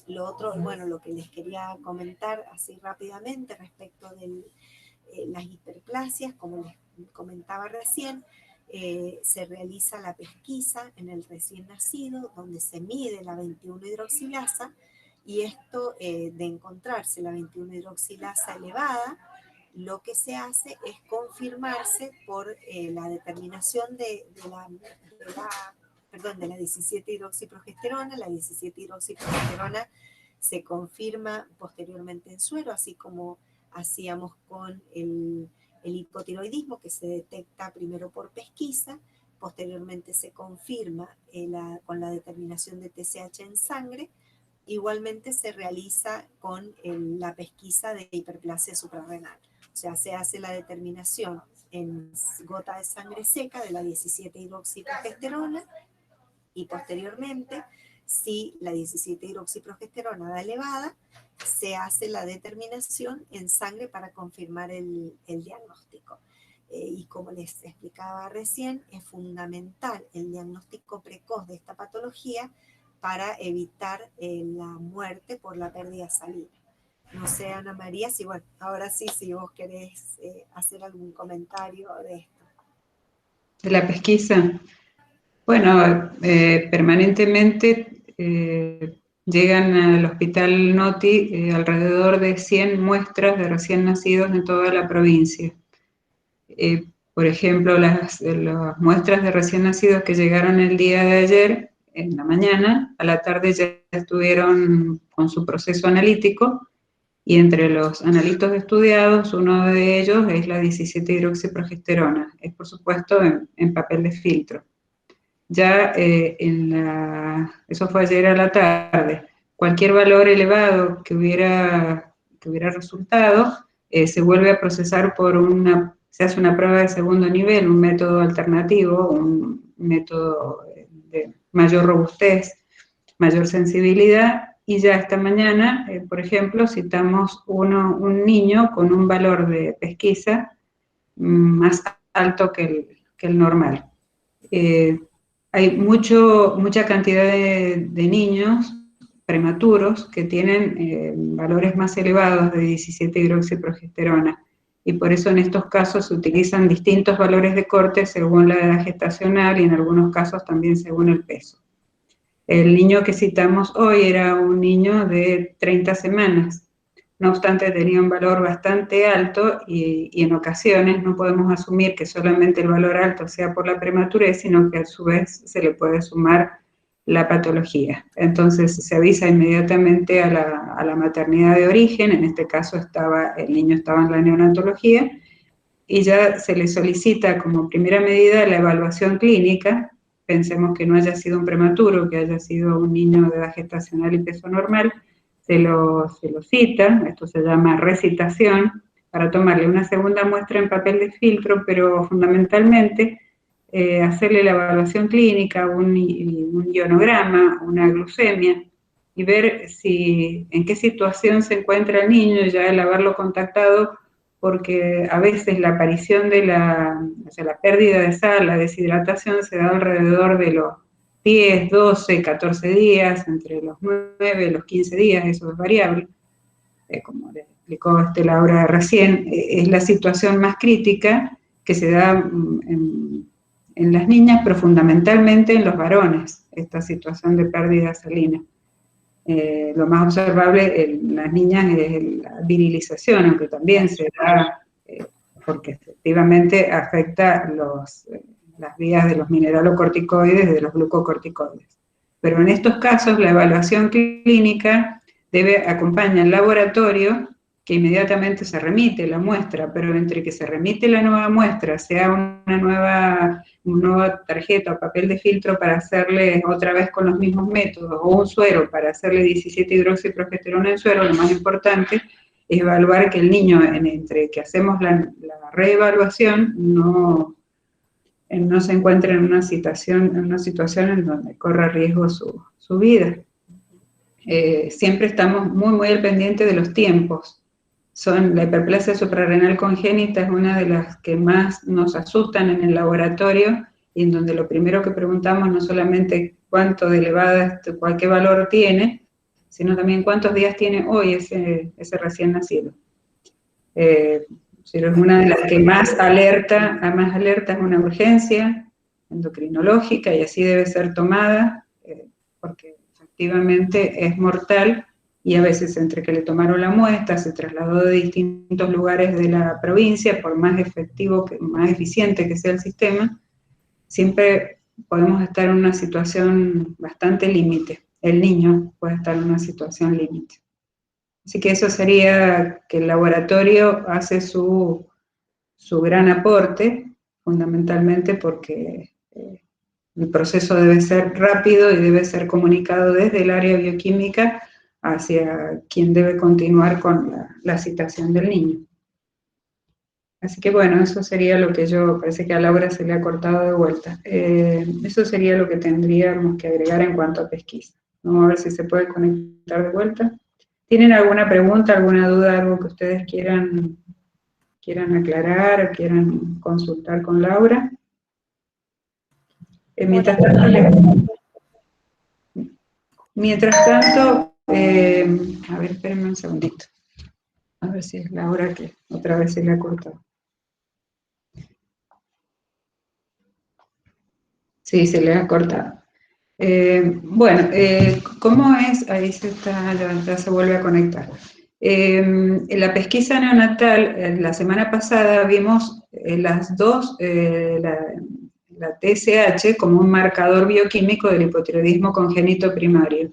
Lo otro, bueno, lo que les quería comentar así rápidamente respecto de las hiperplasias, como les comentaba recién, se realiza la pesquisa en el recién nacido, donde se mide la 21-hidroxilasa, y esto de encontrarse la 21-hidroxilasa elevada, lo que se hace es confirmarse por la determinación de la 17-hidroxiprogesterona. La 17-hidroxiprogesterona se confirma posteriormente en suero, así como hacíamos con el hipotiroidismo, que se detecta primero por pesquisa, posteriormente se confirma con la determinación de TSH en sangre. Igualmente se realiza con la pesquisa de hiperplasia suprarrenal. O sea, se hace la determinación en gota de sangre seca de la 17-hidroxiprogesterona y posteriormente, si la 17-hidroxiprogesterona da elevada, se hace la determinación en sangre para confirmar el diagnóstico. y como les explicaba recién, es fundamental el diagnóstico precoz de esta patología para evitar la muerte por la pérdida salina. No sé, Ana María, si bueno, ahora sí, si vos querés hacer algún comentario de esto. De la pesquisa. Bueno, permanentemente llegan al Hospital Noti alrededor de 100 muestras de recién nacidos en toda la provincia. Por ejemplo, las muestras de recién nacidos que llegaron el día de ayer, en la mañana, a la tarde ya estuvieron con su proceso analítico, y entre los analitos estudiados, uno de ellos es la 17-hidroxiprogesterona, es por supuesto en papel de filtro. Ya eso fue ayer a la tarde, cualquier valor elevado que hubiera resultado, se vuelve a procesar se hace una prueba de segundo nivel, un método alternativo, un método de mayor robustez, mayor sensibilidad, y ya esta mañana, por ejemplo, citamos un niño con un valor de pesquisa más alto que el normal. Hay mucha cantidad de niños prematuros que tienen valores más elevados de 17-hidroxiprogesterona, y por eso en estos casos se utilizan distintos valores de corte según la edad gestacional y en algunos casos también según el peso. El niño que citamos hoy era un niño de 30 semanas, no obstante tenía un valor bastante alto y en ocasiones no podemos asumir que solamente el valor alto sea por la prematurez, sino que a su vez se le puede sumar la patología. Entonces se avisa inmediatamente a la maternidad de origen, en este caso el niño estaba en la neonatología, y ya se le solicita como primera medida la evaluación clínica. Pensemos que no haya sido un prematuro, que haya sido un niño de edad gestacional y peso normal, se lo cita, esto se llama recitación, para tomarle una segunda muestra en papel de filtro, pero fundamentalmente hacerle la evaluación clínica, un ionograma, una glucemia, y ver en qué situación se encuentra el niño, ya el haberlo contactado, porque a veces la aparición de la pérdida de sal, la deshidratación, se da alrededor de los 10, 12, 14 días, entre los 9 y los 15 días, eso es variable. Como le explicó Laura recién, es la situación más crítica que se da en las niñas, pero fundamentalmente en los varones, esta situación de pérdida salina. Lo más observable en las niñas es la virilización, aunque también se da, porque efectivamente afecta las vías de los mineralocorticoides, de los glucocorticoides. Pero en estos casos la evaluación clínica acompaña el laboratorio, que inmediatamente se remite la muestra, pero entre que se remite la nueva muestra, sea una nueva tarjeta o papel de filtro para hacerle otra vez con los mismos métodos, o un suero para hacerle 17-hidroxiprogesterona en suero, lo más importante es evaluar que el niño, entre que hacemos la reevaluación, no se encuentre en una situación en donde corra riesgo su vida. Siempre estamos muy, muy al pendiente de los tiempos. La hiperplasia suprarrenal congénita es una de las que más nos asustan en el laboratorio, y en donde lo primero que preguntamos no solamente cuánto de elevada, qué valor tiene, sino también cuántos días tiene hoy ese recién nacido. Es una de las que más alerta es una urgencia endocrinológica, y así debe ser tomada, porque efectivamente es mortal, y a veces entre que le tomaron la muestra, se trasladó de distintos lugares de la provincia, por más más eficiente que sea el sistema, siempre podemos estar en una situación bastante límite. El niño puede estar en una situación límite. Así que eso sería que el laboratorio hace su gran aporte, fundamentalmente porque el proceso debe ser rápido y debe ser comunicado desde el área bioquímica hacia quien debe continuar con la citación del niño. Así que bueno, eso sería lo que parece que a Laura se le ha cortado de vuelta. Eso sería lo que tendríamos que agregar en cuanto a pesquisa. Vamos a ver si se puede conectar de vuelta. ¿Tienen alguna pregunta, alguna duda, algo que ustedes quieran quieran aclarar o quieran consultar con Laura. Mientras tanto, a ver, espérenme un segundito. A ver si es Laura que otra vez se le ha cortado. Sí, se le ha cortado. Bueno, ¿cómo es? Ahí se está, ya se vuelve a conectar. En la pesquisa neonatal, la semana pasada vimos las dos, la TSH como un marcador bioquímico del hipotiroidismo congénito primario.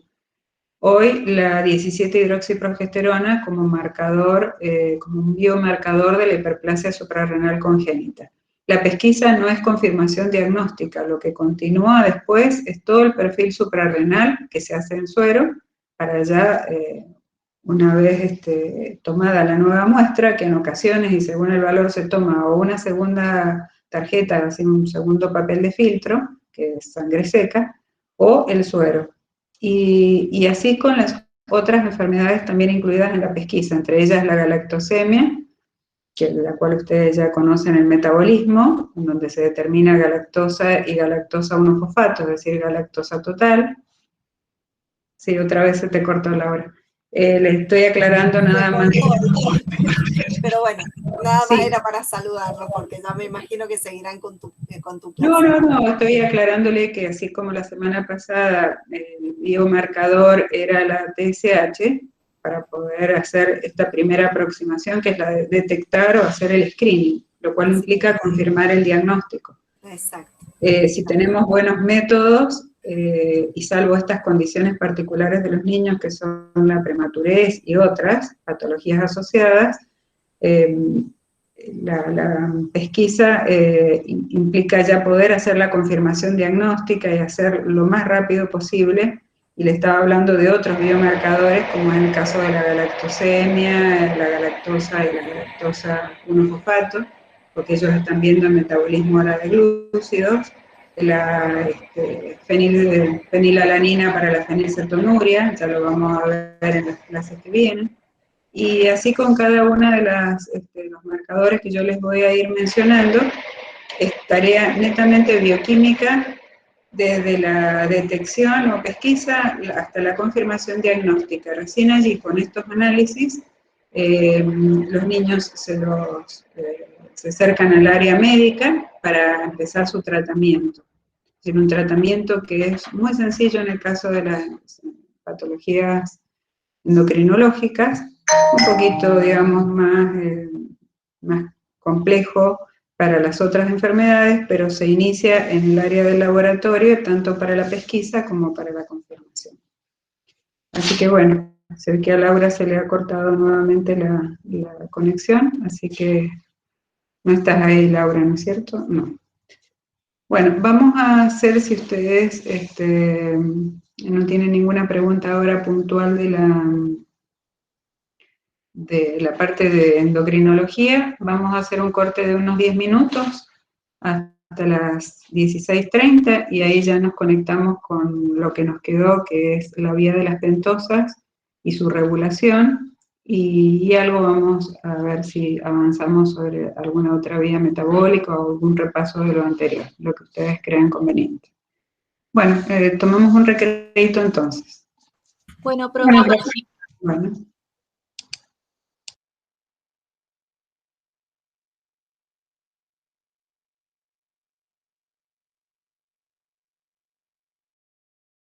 Hoy la 17-hidroxiprogesterona como marcador, como un biomarcador de la hiperplasia suprarrenal congénita. La pesquisa no es confirmación diagnóstica, lo que continúa después es todo el perfil suprarrenal que se hace en suero para ya, una vez tomada la nueva muestra, que en ocasiones y según el valor se toma o una segunda tarjeta, así un segundo papel de filtro, que es sangre seca, o el suero. Y así con las otras enfermedades también incluidas en la pesquisa, entre ellas la galactosemia, que la cual ustedes ya conocen el metabolismo, en donde se determina galactosa y galactosa 1-fosfato, es decir, galactosa total. Sí, otra vez se te cortó, Laura. Le estoy aclarando nada más. Pero bueno, nada más Sí. era para saludarlo, porque ya me imagino que seguirán con tu clase. No, estoy aclarándole que así como la semana pasada el biomarcador era la TSH, para poder hacer esta primera aproximación, que es la de detectar o hacer el screening, lo cual implica confirmar el diagnóstico. Exacto. Si tenemos buenos métodos, y salvo estas condiciones particulares de los niños, que son la prematurez y otras patologías asociadas, la pesquisa implica ya poder hacer la confirmación diagnóstica y hacer lo más rápido posible, y le estaba hablando de otros biomarcadores, como en el caso de la galactosemia, la galactosa y la galactosa 1-fosfato, porque ellos están viendo el metabolismo ahora de glúcidos, la fenilalanina para la fenilcetonuria, ya lo vamos a ver en las clases que vienen. Y así con cada una de los marcadores que yo les voy a ir mencionando, es tarea netamente bioquímica, desde la detección o pesquisa hasta la confirmación diagnóstica. Recién allí, con estos análisis, los niños se acercan al área médica para empezar su tratamiento. Tiene un tratamiento que es muy sencillo en el caso de las patologías endocrinológicas, un poquito, digamos, más complejo para las otras enfermedades, pero se inicia en el área del laboratorio, tanto para la pesquisa como para la confirmación. Así que bueno, se ve que a Laura se le ha cortado nuevamente la conexión, así que no estás ahí, Laura, ¿no es cierto? No. Bueno, vamos a hacer, si ustedes no tienen ninguna pregunta ahora puntual de la parte de endocrinología, vamos a hacer un corte de unos 10 minutos hasta las 16:30 y ahí ya nos conectamos con lo que nos quedó, que es la vía de las pentosas y su regulación, y algo vamos a ver si avanzamos sobre alguna otra vía metabólica o algún repaso de lo anterior, lo que ustedes crean conveniente. Bueno, tomamos un recreito entonces. Bueno, profe. Bueno.